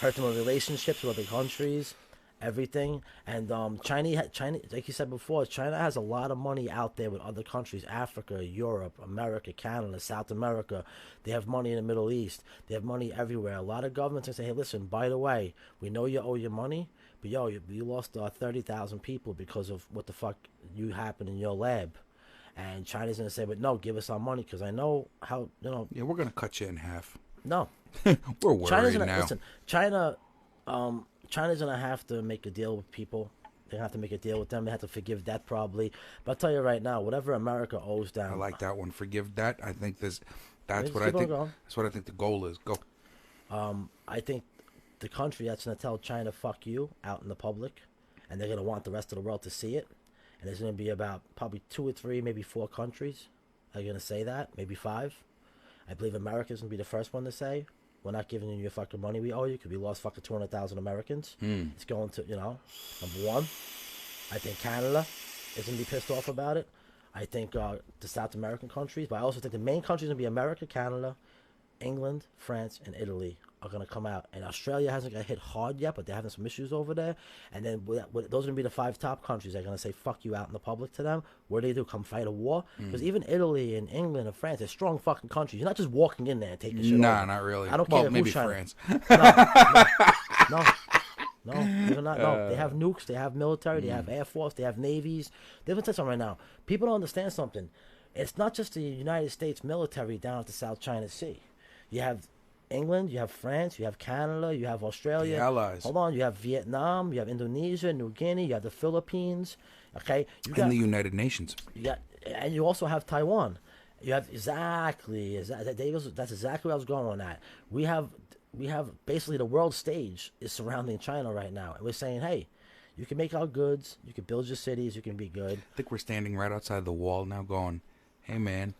hurt them with relationships with other countries, everything. And China, like you said before, China has a lot of money out there with other countries: Africa, Europe, America, Canada, South America. They have money in the Middle East. They have money everywhere. A lot of governments can say, hey, listen, by the way, we know you owe your money, but yo, you lost 30,000 people because of what the fuck you happened in your lab. And China's going to say, but no, give us our money, because I know how, Yeah, we're going to cut you in half. No. We're worried now. Listen, China's going to have to make a deal with people. They have to make a deal with them. They have to forgive that probably. But I'll tell you right now, whatever America owes them. I like that one. Forgive that. I think that's what I think. That's what I think the goal is. Go. I think the country that's going to tell China fuck you out in the public, and they're going to want the rest of the world to see it, and there's going to be about probably 2 or 3, maybe 4 countries that are going to say that, maybe 5. I believe America's going to be the first one to say, we're not giving you your fucking money we owe you, because we lost fucking 200,000 Americans. It's going to, number 1. I think Canada is going to be pissed off about it. I think the South American countries, but I also think the main countries are going to be America, Canada, England, France, and Italy are going to come out. And Australia hasn't got hit hard yet, but they're having some issues over there. And then those are going to be the 5 top countries. They're going to say fuck you out in the public to them. What do? Come fight a war? Because even Italy and England and France are strong fucking countries. You're not just walking in there and taking shit over. Nah, not really. I don't care maybe who's France. No, even not. No, they have nukes. They have military. They have air force. They have navies. They're going to tell you something right now. People don't understand something. It's not just the United States military down at the South China Sea. You have England, you have France, you have Canada, you have Australia. The allies. Hold on, you have Vietnam, you have Indonesia, New Guinea, you have the Philippines. Okay, and the United Nations. And you also have Taiwan. You have that's exactly what I was going at. We have basically the world stage is surrounding China right now, and we're saying, hey, you can make our goods, you can build your cities, you can be good. I think we're standing right outside the wall now, going, hey man,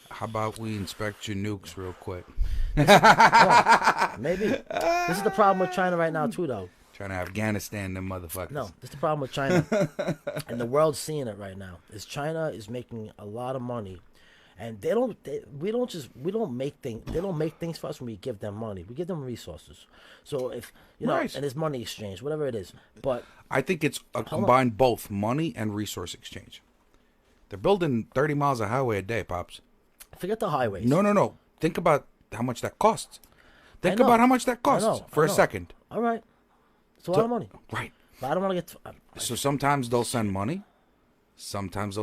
how about we inspect your nukes real quick? Maybe. This is the problem with China right now, too, though. Trying to Afghanistan them motherfuckers. No, this is the problem with China. And the world's seeing it right now. Is China is making a lot of money. And we don't make things. They don't make things for us when we give them money. We give them resources. So if you know, Right. and it's money exchange, whatever it is. But I think it's a combined both money and resource exchange. They're building 30 miles of highway a day, Pops. forget the highways. No. Think about how much that costs. Think know. about how much that costs I know. for a second. All right, it's a lot of money. Right. But I don't want to get. So sometimes they'll send money. Sometimes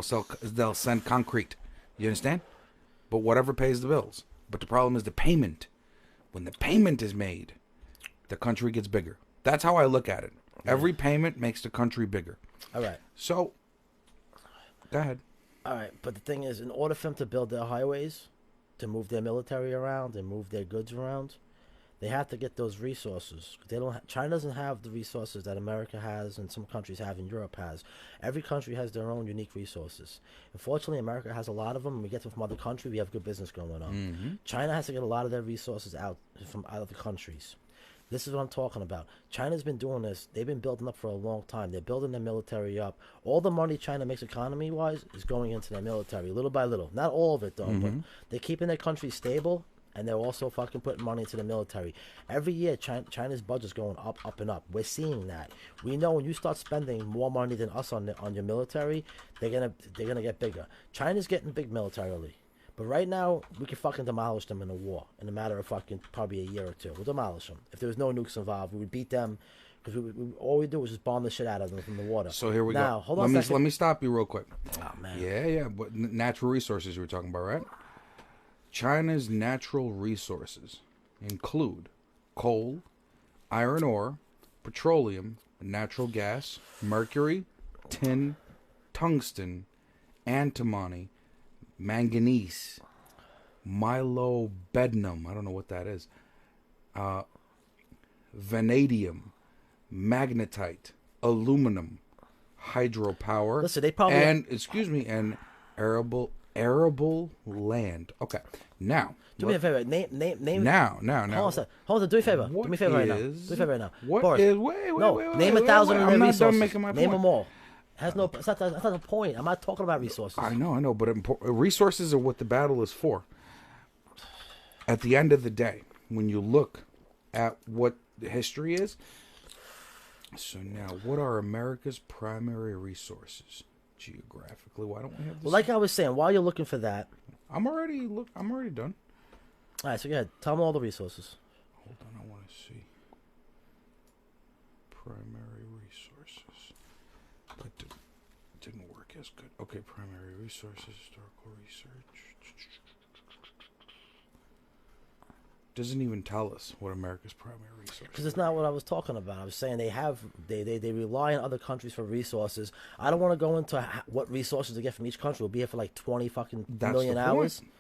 they'll send concrete. You understand? But whatever pays the bills. But the problem is the payment. When the payment is made, the country gets bigger. That's how I look at it. Every payment makes the country bigger. All right. So, go ahead. All right, but the thing is, in order for them to build their highways, to move their military around and move their goods around, they have to get those resources. They don't. China doesn't have the resources that America has and some countries have and Europe has. Every country has their own unique resources. Unfortunately, America has a lot of them. We get them from other countries. We have good business going on. China has to get a lot of their resources out from other countries. This is what I'm talking about. China's been doing this. They've been building up for a long time. They're building their military up. All the money China makes economy-wise is going into their military, little by little. Not all of it, though, but they're keeping their country stable, and they're also fucking putting money into the military. Every year, China's budget's going up, up, and up. We're seeing that. We know when you start spending more money than us on your military, they're gonna get bigger. China's getting big militarily. But right now, we can fucking demolish them in a war in a matter of fucking probably a year or two. We'll demolish them. If there was no nukes involved, we would beat them because all we do is just bomb the shit out of them from the water. So here we now, go. Hold on a second. Let me stop you real quick. Oh, man. Yeah. But natural resources you were talking about, right? China's natural resources include coal, iron ore, petroleum, natural gas, mercury, tin, tungsten, antimony, manganese, molybdenum, I don't know what that is, vanadium, magnetite, aluminum, hydropower. Listen, they probably and arable land. Okay, now do me a favor. Name. Now. Hold on. Do me a favor. What Do me a favor right now. Do is- me a favor right now. What Boris, is? Wait. Name 1,000 of I'm their not resources. done making my Name point. them all. That's not the point. I'm not talking about resources. I know, but resources are what the battle is for. At the end of the day, when you look at what the history is, so now, what are America's primary resources geographically? Why don't we have this? Well, like I was saying, while you're looking for that, I'm already done. all right. So go ahead. Tell them all the resources. Hold on, I want to see primary resources. That didn't work as good. Okay, primary resources, historical research. Doesn't even tell us what America's primary resources. Because it's not what I was talking about. I was saying they rely on other countries for resources. I don't want to go into what resources they get from each country. We'll be here for like 20 fucking That's million the hours. point.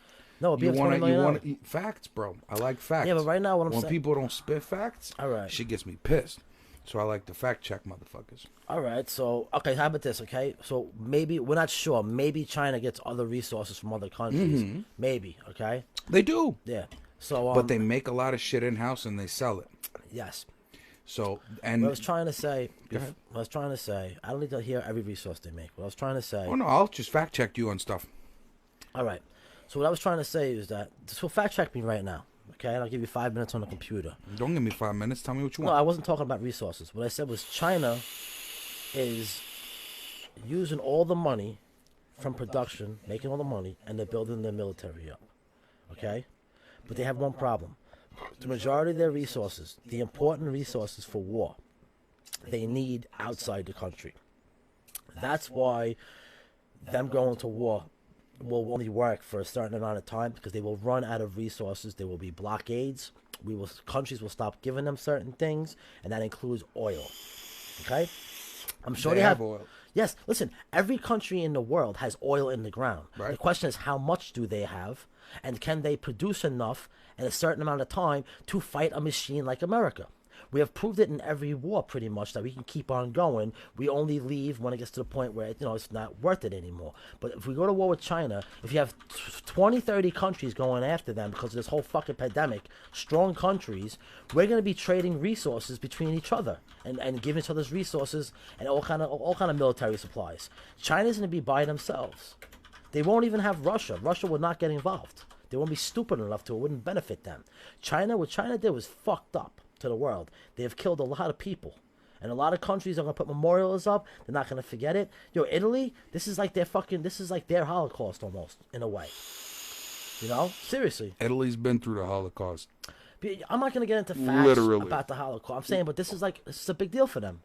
No, we'll be here for 20 million hours. Facts, bro. I like facts. Yeah, but right now what I'm when saying. people don't spit facts, All right. shit gets me pissed. So I like to fact check motherfuckers. All right, so okay, how about this? Okay, so maybe we're not sure. Maybe China gets other resources from other countries. Maybe. Okay. They do, Yeah. So. but they make a lot of shit in house and they sell it. Yes. So and What I was trying to say. Go ahead. What I was trying to say. I don't need to hear every resource they make. What I was trying to say. oh no, I'll just fact check you on stuff. All right. So what I was trying to say is that. So fact check me right now. Okay, and I'll give you 5 minutes on the computer. Don't give me 5 minutes. Tell me what you No, want. I wasn't talking about resources. What I said was China is using all the money from production, making all the money, and they're building their military up. Okay? But they have one problem. The majority of their resources, the important resources for war, they need outside the country. That's why them going to war will only work for a certain amount of time because they will run out of resources. There will be blockades. Countries will stop giving them certain things, and that includes oil. Okay? I'm sure they have oil. Yes, listen, every country in the world has oil in the ground. Right. The question is how much do they have, and can they produce enough in a certain amount of time to fight a machine like America? We have proved it in every war pretty much that we can keep on going. We only leave when it gets to the point where it's not worth it anymore. But if we go to war with China, if you have 20, 30 countries going after them because of this whole fucking pandemic, strong countries, we're going to be trading resources between each other and giving each other's resources and all kind of military supplies. China's going to be by themselves. They won't even have Russia. Russia would not get involved. They won't be stupid enough to. It wouldn't benefit them. What China did was fucked up to the world. They have killed a lot of people. And a lot of countries are going to put memorials up. They're not going to forget it. Italy, this is like their Holocaust almost, in a way. Seriously. Italy's been through the Holocaust. I'm not going to get into facts about the Holocaust. I'm saying, but this is a big deal for them.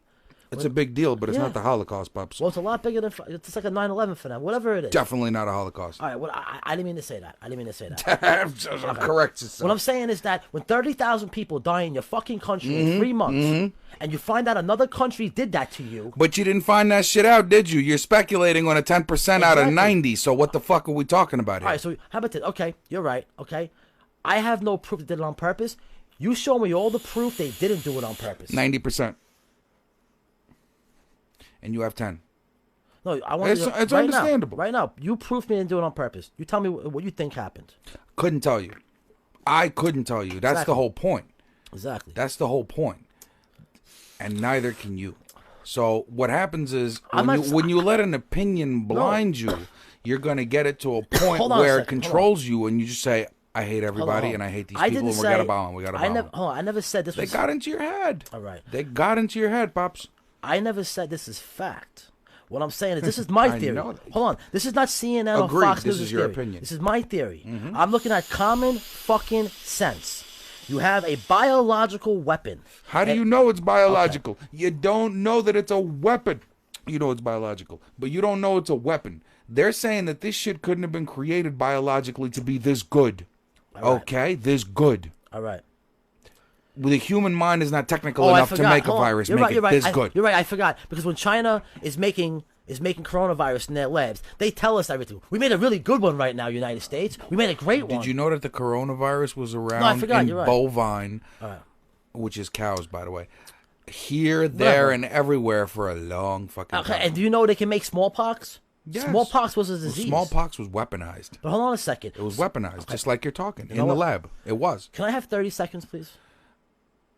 It's a big deal, but it's not the Holocaust, Pops. Well, it's a lot bigger than... It's like a 9/11 for them, whatever it is. Definitely not a Holocaust. All right, well, I didn't mean to say that. Correct yourself. What I'm saying is that when 30,000 people die in your fucking country in 3 months, and you find out another country did that to you... But you didn't find that shit out, did you? You're speculating on a 10% out of 90, so what the fuck are we talking about here? All right, so how about this? Okay, you're right, okay? I have no proof they did it on purpose. You show me all the proof they didn't do it on purpose. 90%. And you have 10. No, I want it's right understandable. Right now, you proof me didn't do it on purpose. You tell me what you think happened. Couldn't tell you. I couldn't tell you. That's the whole point. Exactly. That's the whole point. And neither can you. So what happens is when you let an opinion blind you, you're going to get it to a point where it controls you, and you just say, I hate everybody and I hate these people, and we got to bow them. We got to bow them. I never said this was... They got into your head. All right. They got into your head, Pops. I never said this is fact. What I'm saying is this is my theory. Hold on. This is not CNN or Fox News. This is your opinion. This is my theory. I'm looking at common fucking sense. You have a biological weapon. How do you know it's biological? Okay. You don't know that it's a weapon. You know it's biological, but you don't know it's a weapon. They're saying that this shit couldn't have been created biologically to be this good. Right. Okay? This good. All right. The human mind is not technical enough to make a virus good. You're right. I forgot because when China is making coronavirus in their labs, they tell us everything. We made a really good one right now, United States. We made a great one. Did you know that the coronavirus was around in bovine, which is cows, by the way, here, there, and everywhere for a long fucking time. And do you know they can make smallpox? Yes. Smallpox was a disease. Well, smallpox was weaponized. But hold on a second. It was weaponized, just like you're talking, in the lab. It was. Can I have 30 seconds, please?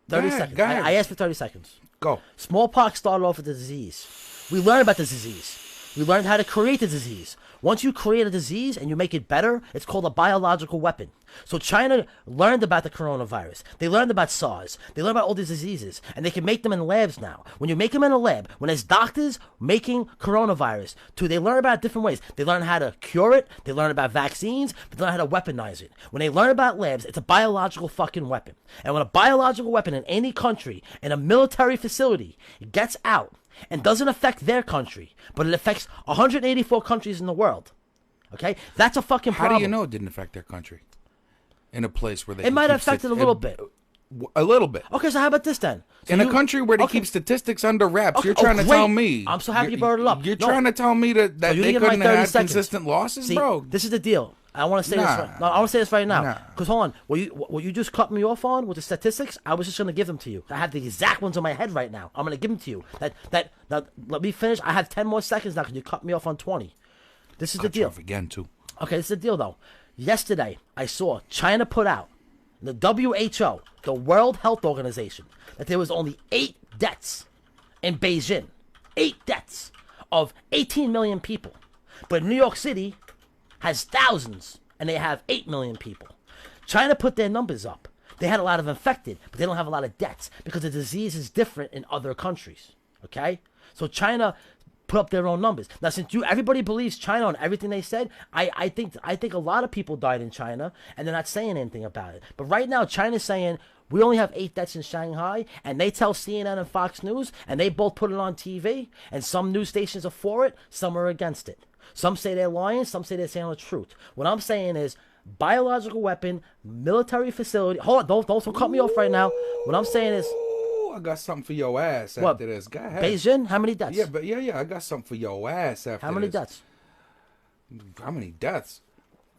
30 seconds. Go ahead. I asked for 30 seconds. Go. Smallpox started off with a disease. We learned about the disease. We learned how to create the disease. Once you create a disease and you make it better, it's called a biological weapon. So China learned about the coronavirus. They learned about SARS. They learned about all these diseases. And they can make them in labs now. When you make them in a lab, when there's doctors making coronavirus, they learn about it different ways. They learn how to cure it. They learn about vaccines. But they learn how to weaponize it. When they learn about labs, it's a biological fucking weapon. And when a biological weapon in any country, in a military facility, gets out, and doesn't affect their country, but it affects 184 countries in the world. Okay? That's a fucking problem. How do you know it didn't affect their country? In a place where they It might have affected a little bit. A little bit. Okay, so how about this then? So in a country where they keep statistics under wraps, you're trying to tell me... I'm so happy you brought it up. You're trying to tell me that they couldn't have had consistent losses, See, bro? This is the deal. I want to say this. I want to say this right now. Because hold on, what you just cut me off on with the statistics, I was just going to give them to you. I have the exact ones in my head right now. I'm going to give them to you. Now, let me finish. I have 10 more seconds now because you cut me off on 20. This is the deal. Off again too. Okay, this is the deal though. Yesterday, I saw China put out the WHO, the World Health Organization, that there was only 8 deaths in Beijing. 8 deaths of 18 million people. But New York City has thousands, and they have 8 million people. China put their numbers up. They had a lot of infected, but they don't have a lot of deaths because the disease is different in other countries. Okay? So China put up their own numbers. Now, since everybody believes China on everything they said, I think a lot of people died in China, and they're not saying anything about it. But right now, China's saying, we only have 8 deaths in Shanghai, and they tell CNN and Fox News, and they both put it on TV, and some news stations are for it, some are against it. Some say they're lying, some say they're saying the truth. What I'm saying is, biological weapon, military facility. Hold on, don't cut me off right now. What I'm saying is, I got something for your ass after this. Go ahead. Beijing, how many deaths? Yeah, I got something for your ass after this. How many deaths? How many deaths?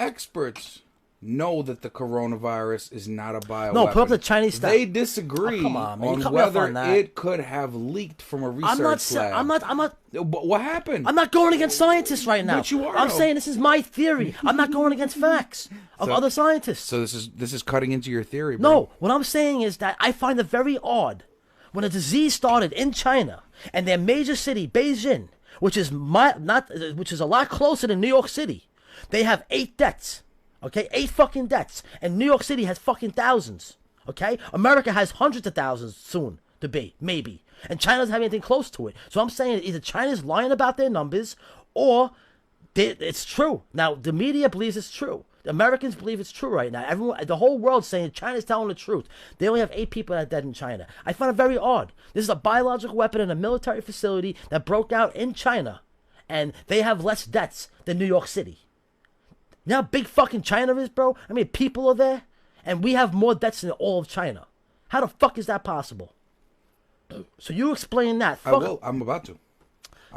Experts know that the coronavirus is not a bioweapon. No, put up the Chinese stuff. They disagree on whether it could have leaked from a research lab. I'm not. What happened? I'm not going against scientists right now. But you are. I'm saying this is my theory. I'm not going against facts of other scientists. So this is cutting into your theory, bro. No, what I'm saying is that I find it very odd when a disease started in China and their major city, Beijing, which is a lot closer than New York City. They have 8 deaths. Okay, 8 fucking deaths. And New York City has fucking thousands. Okay? America has hundreds of thousands soon to be, maybe. And China doesn't have anything close to it. So I'm saying either China's lying about their numbers or it's true. Now, the media believes it's true. The Americans believe it's true right now. Everyone, the whole world's saying China's telling the truth. They only have 8 people that are dead in China. I find it very odd. This is a biological weapon in a military facility that broke out in China. And they have less deaths than New York City. You know how big fucking China is, bro? I mean, people are there. And we have more deaths than all of China. How the fuck is that possible? So you explain that. I will. I'm about to.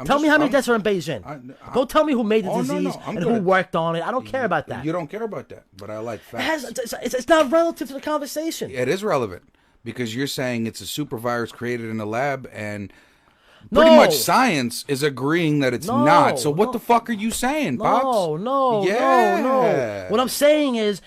Tell me how many deaths are in Beijing. Don't tell me who made the disease and who worked on it. I don't care about that. You don't care about that, but I like facts. It's not relative to the conversation. It is relevant because you're saying it's a super virus created in a lab, and pretty much science is agreeing that it's not. So what the fuck are you saying, Pops? No. What I'm saying is,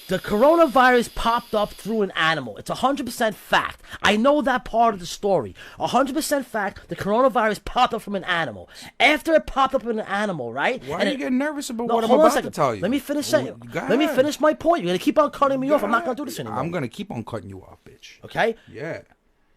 the coronavirus popped up through an animal. It's 100% fact. I know that part of the story. 100% fact, the coronavirus popped up from an animal. After it popped up in an animal, right? Why are you getting nervous about what I'm about to tell you? Let me finish saying. Let me finish my point. You're going to keep on cutting me off. I'm not going to do this anymore. I'm going to keep on cutting you off, bitch. Okay? Yeah.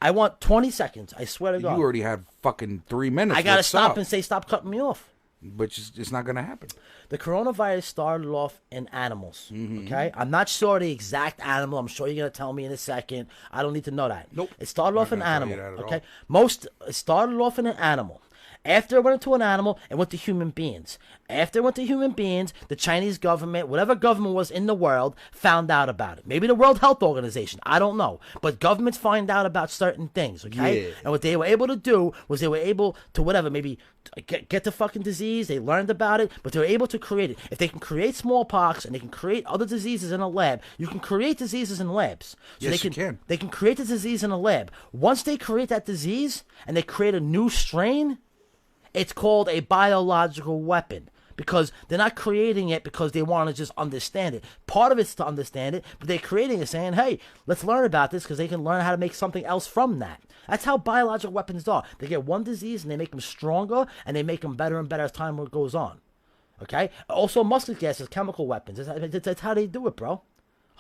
I want 20 seconds. I swear to God. You already had fucking 3 minutes. I got to stop and say, stop cutting me off. But it's not going to happen. The coronavirus started off in animals, okay? I'm not sure the exact animal. I'm sure you're going to tell me in a second. I don't need to know that. Nope. It started off in an animal, okay? All. It started off in an animal. After it went into an animal, it went to human beings. After it went to human beings, the Chinese government, whatever government was in the world, found out about it. Maybe the World Health Organization. I don't know. But governments find out about certain things, okay? Yeah. And what they were able to do was they were able to, maybe get the fucking disease. They learned about it, but they were able to create it. If they can create smallpox and they can create other diseases in a lab, you can create diseases in labs. So yes, you can. They can create the disease in a lab. Once they create that disease and they create a new strain, it's called a biological weapon because they're not creating it because they want to just understand it. Part of it's to understand it, but they're creating it saying, hey, let's learn about this because they can learn how to make something else from that. That's how biological weapons are. They get one disease and they make them stronger and they make them better and better as time goes on. Okay? Also, mustard gas is chemical weapons. That's how they do it, bro.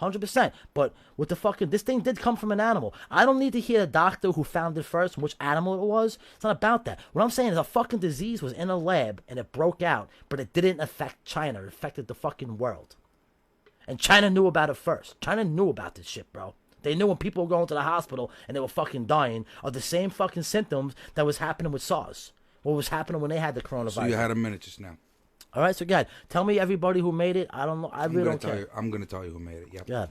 100%. But with the fucking, this thing did come from an animal. I don't need to hear the doctor who found it first and which animal it was. It's not about that. What I'm saying is a fucking disease was in a lab and it broke out, but it didn't affect China. It affected the fucking world. And China knew about it first. China knew about this shit, bro. They knew when people were going to the hospital and they were fucking dying of the same fucking symptoms that was happening with SARS. What was happening when they had the coronavirus. So you had a minute just now. All right, so go ahead. Tell me everybody who made it. I don't know. I really don't care. I'm going to tell you who made it. Yep. Go ahead.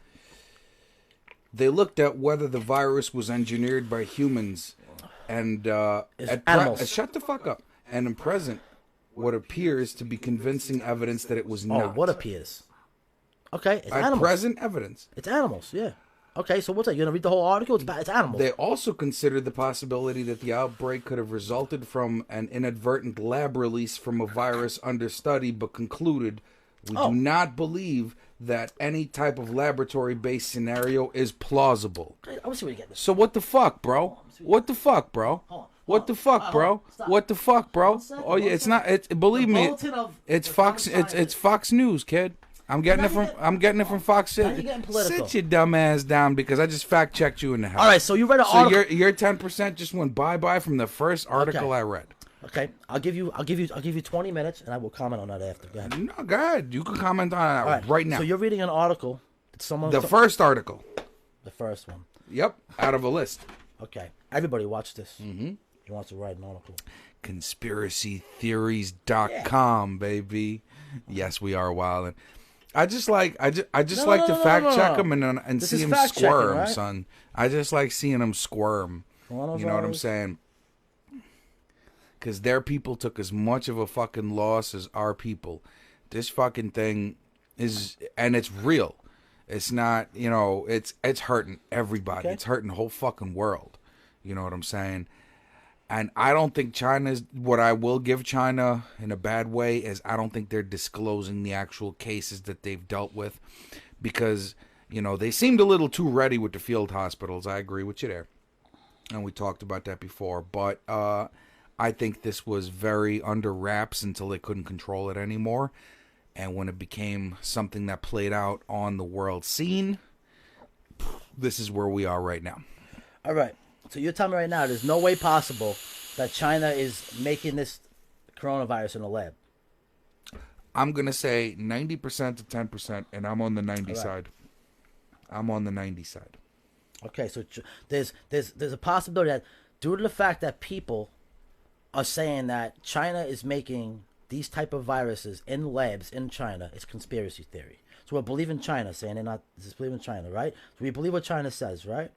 They looked at whether the virus was engineered by humans and animals. Shut the fuck up. And in present, what appears to be convincing evidence that it was not. Oh, what appears? Okay, it's animals. Present evidence. It's animals, yeah. Okay, so what's that? You're going to read the whole article? It's animals. They also considered the possibility that the outbreak could have resulted from an inadvertent lab release from a virus under study, but concluded, we do not believe that any type of laboratory-based scenario is plausible. Okay, I want to see what you get. So what the fuck, bro? What the fuck, bro? What the fuck, bro? What the fuck, bro? Oh yeah, it's not. It's believe me, it's Fox. It's Fox News, kid. I'm getting it from Fox City. Sit your dumb ass down because I just fact checked you in the house. All right, so you read an article. So your 10% just went bye from the first article I read. Okay, I'll give you 20 minutes and I will comment on that after. Go ahead. No, go ahead. You can comment on that right now. So you're reading an article that someone. The first article. The first one. Yep, out of a list. Okay, everybody watch this. Mm-hmm. He wants to write an article. Conspiracytheories.com, baby. Yes, we are wildin'. I just like to fact check them and see them squirm, right? Son. I just like seeing them squirm. You know what I'm saying? Because their people took as much of a fucking loss as our people. This fucking thing is, and it's real. It's not, it's hurting everybody. Okay. It's hurting the whole fucking world. You know what I'm saying? And I don't think China's, what I will give China in a bad way is I don't think they're disclosing the actual cases that they've dealt with because, they seemed a little too ready with the field hospitals. I agree with you there. And we talked about that before. But I think this was very under wraps until they couldn't control it anymore. And when it became something that played out on the world scene, this is where we are right now. All right. So you're telling me right now there's no way possible that China is making this coronavirus in a lab? I'm going to say 90% to 10%, and I'm on the 90 side. I'm on the 90 side. Okay, so there's a possibility that due to the fact that people are saying that China is making these type of viruses in labs in China, it's conspiracy theory. So we believe in China, saying they're not believe in China, right? So we believe what China says, right?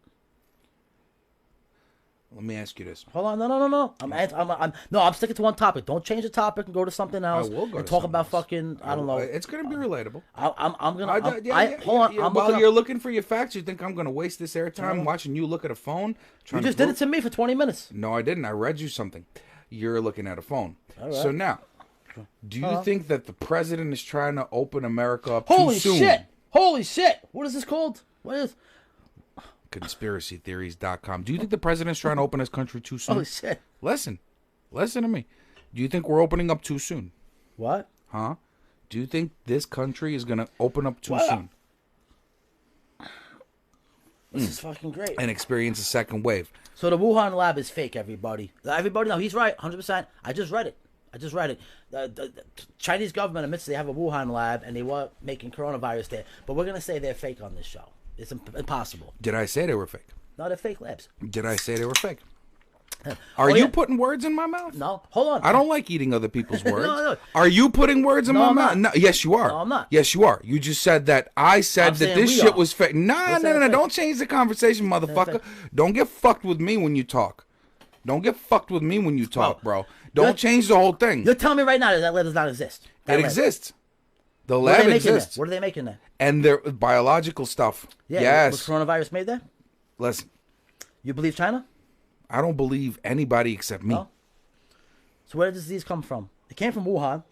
Let me ask you this. Hold on, no. I'm sticking to one topic. Don't change the topic and go to something else. I will go and to talk something about else. fucking. I don't know. It's gonna be relatable. I'm gonna. Hold on. I'm While looking you're up, looking for your facts, you think I'm gonna waste this airtime watching you look at a phone? you just did it to me for 20 minutes. No, I didn't. I read you something. You're looking at a phone. All right. So now, do you think that the president is trying to open America up Holy too soon? shit! Holy shit! What is this called? What is? Conspiracytheories.com. Do you think the president's trying to open his country too soon? Holy shit! Listen to me. Do you think we're opening up too soon? What? Huh? Do you think this country is going to open up too Wow. soon This is fucking great. and experience a second wave? So the Wuhan lab is fake, everybody. No, he's right, 100%. I just read it. The Chinese government admits they have a Wuhan lab and they were making coronavirus there. But we're going to say they're fake on this show. It's impossible. Did I say they were fake? No, they're fake labs. Did I say they were fake? Are you putting words in my mouth? No, hold on. I don't like eating other people's words. No. Are you putting words in my I'm mouth? not. No, yes, you are. No, I'm not. Yes, you are. You just said that I said I'm that saying this we shit are. was fake. No. fake. Don't change the conversation, motherfucker. Don't get fucked with me when you talk. Don't get fucked with me when you talk, bro. Don't change the whole thing. You're telling me right now that lab does not exist. It exists. The What are lab they making there? exists. What are they making there? And they're biological stuff. Yeah, Yes. Was coronavirus made there? Listen, You believe China? I don't believe anybody except me. No. So where did the disease come from? It came from Wuhan.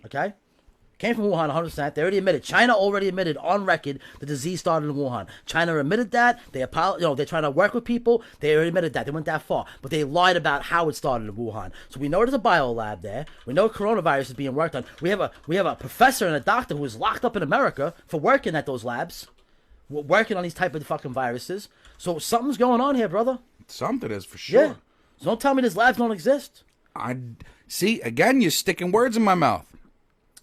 Okay? It came from Wuhan 100%. They already admitted. China already admitted on record the disease started in Wuhan. China admitted that. They're trying to work with people. They already admitted that. They went that far. But they lied about how it started in Wuhan. So we know there's a biolab there. We know coronavirus is being worked on. We have a professor and a doctor who was locked up in America for working at those labs. Working on these type of fucking viruses. So something's going on here, brother. Something is for sure. Yeah. So don't tell me these labs don't exist. I see. Again, you're sticking words in my mouth.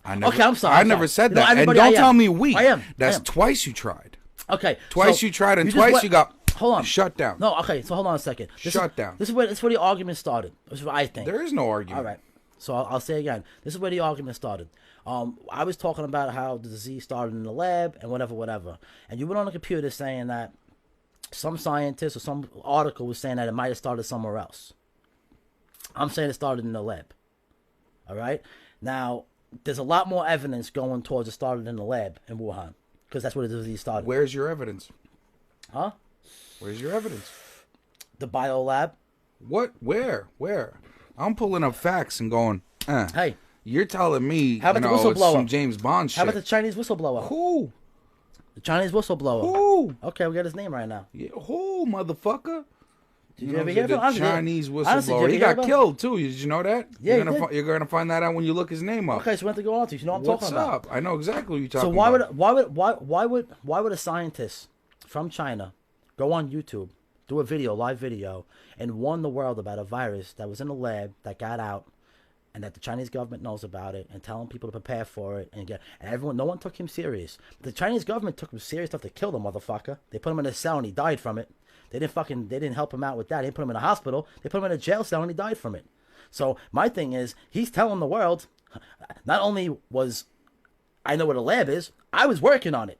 Okay, I'm sorry. I I'm never sorry. said You know, that. And everybody, don't I am. tell me we. I am. That's I am. twice you tried. Okay. Twice so you tried, and just twice went- you got Hold on. shut down. No, okay. So hold on a second. Shut down. This is where the argument started. This is what I think. There is no argument. All right. So I'll say again. This is where the argument started. I was talking about how the disease started in the lab and whatever. And you went on the computer saying that some scientist or some article was saying that it might have started somewhere else. I'm saying it started in the lab. All right? Now, there's a lot more evidence going towards it started in the lab in Wuhan. Because that's where the disease started. Where's your evidence? Huh? Where's your evidence? The biolab. What? Where? I'm pulling up facts and going, Hey. You're telling me, How about the it's whistleblower? some James Bond shit. How about the Chinese whistleblower? Who? The Chinese whistleblower. Who? Okay, we got his name right now. Yeah, who, motherfucker? Did you ever hear the about him? Chinese Honestly, whistleblower. did He you hear got about him? killed too. Did you know that? Yeah, you're he gonna did. you're gonna find that out when you look his name up. Okay, so we have to go on to. You know what I'm What's talking about. up? I know exactly what you're So talking about. why would a scientist from China go on YouTube, do a video, live video, and warn the world about a virus that was in a lab that got out, and that the Chinese government knows about it, and telling people to prepare for it, and everyone, no one took him serious. The Chinese government took him serious enough to kill the motherfucker. They put him in a cell and he died from it. They didn't help him out with that. They didn't put him in a hospital. They put him in a jail cell and he died from it. So my thing is, he's telling the world, not only was I know what a lab is, I was working on it.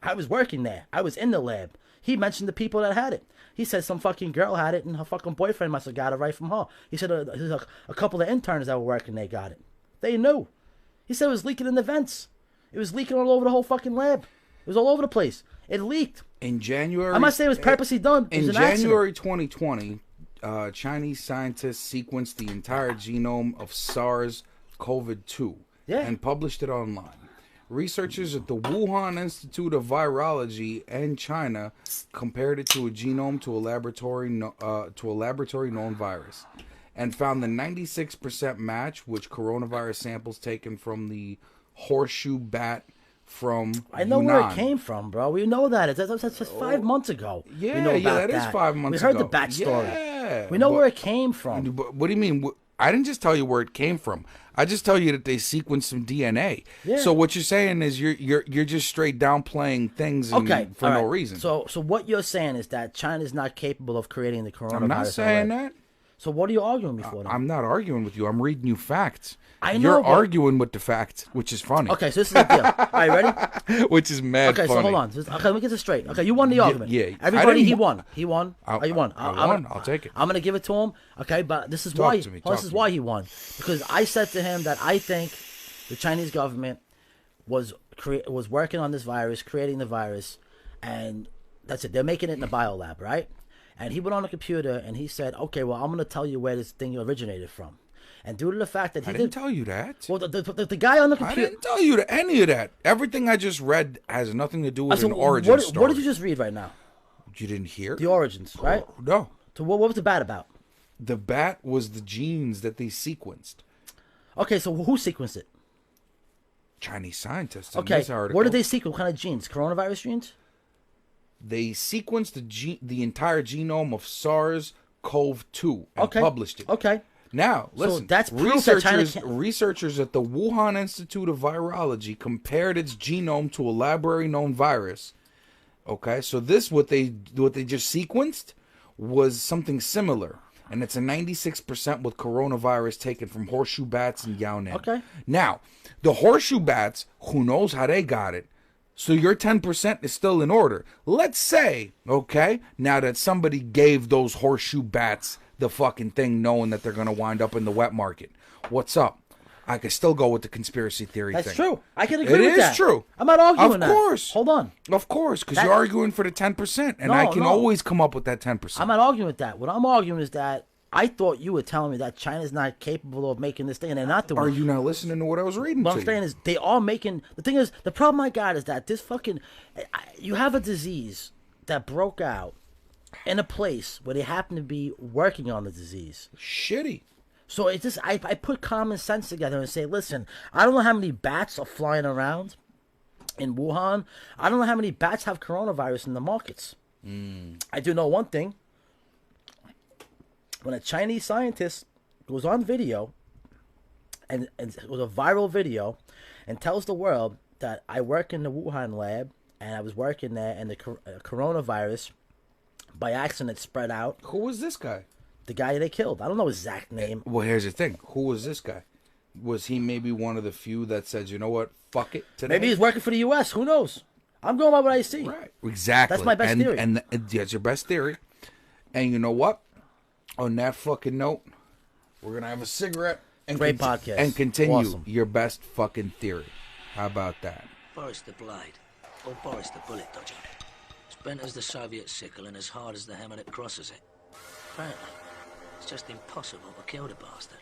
I was working there. I was in the lab. He mentioned the people that had it. He said some fucking girl had it and her fucking boyfriend must have got it right from her. He said a couple of interns that were working, they got it. They knew. He said it was leaking in the vents. It was leaking all over the whole fucking lab. It was all over the place. It leaked. In January, I'm not saying it was purposely done. It was in an accident. January 2020, Chinese scientists sequenced the entire genome of SARS-CoV-2 and published it online. Researchers at the Wuhan Institute of Virology in China compared it to a genome to a laboratory known virus. and found the 96% match, which coronavirus samples taken from the horseshoe bat from I know Yunnan. where it came from, bro. We know that. That's just 5 months ago. Yeah, we know about that is 5 months ago. We heard the bat story. Yeah, we know where it came from. But what do you mean? I didn't just tell you where it came from. I just tell you that they sequenced some DNA. Yeah. So what you're saying is you're just straight downplaying things for no reason. So what you're saying is that China's not capable of creating the coronavirus. I'm not saying already. that. So what are you arguing me for? Then? I'm not arguing with you. I'm reading you facts. I know, You're but- arguing with the facts, which is funny. Okay, so this is the deal. All right, ready? Which is mad Okay, funny. so hold on. Okay, let me get this straight. Okay, you won the argument. yeah. Everybody, I he didn't- won. He won. You won. I won. I'll take it. I'm gonna give it to him. Okay, but this is Talk why. to me, This talk is to why me. he won. Because I said to him that I think the Chinese government was working on this virus, creating the virus, and that's it. They're making it in a biolab, right? And he went on the computer and he said, "Okay, well, I'm gonna tell you where this thing originated from." And due to the fact that he I didn't tell you that. well, the guy on the I computer. didn't tell you any of that. Everything I just read has nothing to do with So an origin story. what did you just read right now? You didn't hear? The origins, right? No. So what was the bat about? The bat was the genes that they sequenced. Okay, so who sequenced it? Chinese scientists in Okay, this article. what did they sequence? What kind of genes? Coronavirus genes? They sequenced the entire genome of SARS-CoV-2 and Okay. published it. Okay. Now, listen. that's proof that China researchers at the Wuhan Institute of Virology compared its genome to a library-known virus. Okay, so what they just sequenced was something similar, and it's a 96% with coronavirus taken from horseshoe bats in Yunnan. Okay. Now, the horseshoe bats, who knows how they got it? So your 10% is still in order. Let's say, okay, now that somebody gave those horseshoe bats the fucking thing knowing that they're going to wind up in the wet market. What's up? I could still go with the conspiracy theory That's thing. true. I can agree with It that. is true. I'm not arguing Of that. course. Hold on. Of course, because That- you're arguing for the 10%, and No, I can no. always come up with that 10%. I'm not arguing with that. What I'm arguing is that I thought you were telling me that China's not capable of making this thing, and they're not doing Are it. you not listening to what I was reading What to I'm saying you? is they are making... The thing is, the problem I got is that this fucking... You have a disease that broke out in a place where they happen to be working on the disease. Shitty. So it's just... I put common sense together and say, listen, I don't know how many bats are flying around in Wuhan. I don't know how many bats have coronavirus in the markets. I do know one thing. When a Chinese scientist goes on video, and it was a viral video, and tells the world that I work in the Wuhan lab, and I was working there, and the coronavirus, by accident, spread out. Who was this guy? The guy they killed. I don't know his exact name. Well, here's the thing. Who was this guy? Was he maybe one of the few that said, you know what, fuck it today? Maybe he's working for the U.S. Who knows? I'm going by what I see. Right. Exactly. That's my best theory. And that's your best theory. And you know what? On that fucking note, we're going to have a cigarette. And Great podcast. And continue Awesome. your best fucking theory. How about that? Boris the Blade, or Boris the Bullet Dodger. As bent as the Soviet sickle and as hard as the hammer that crosses it. Apparently, it's just impossible to kill the bastard.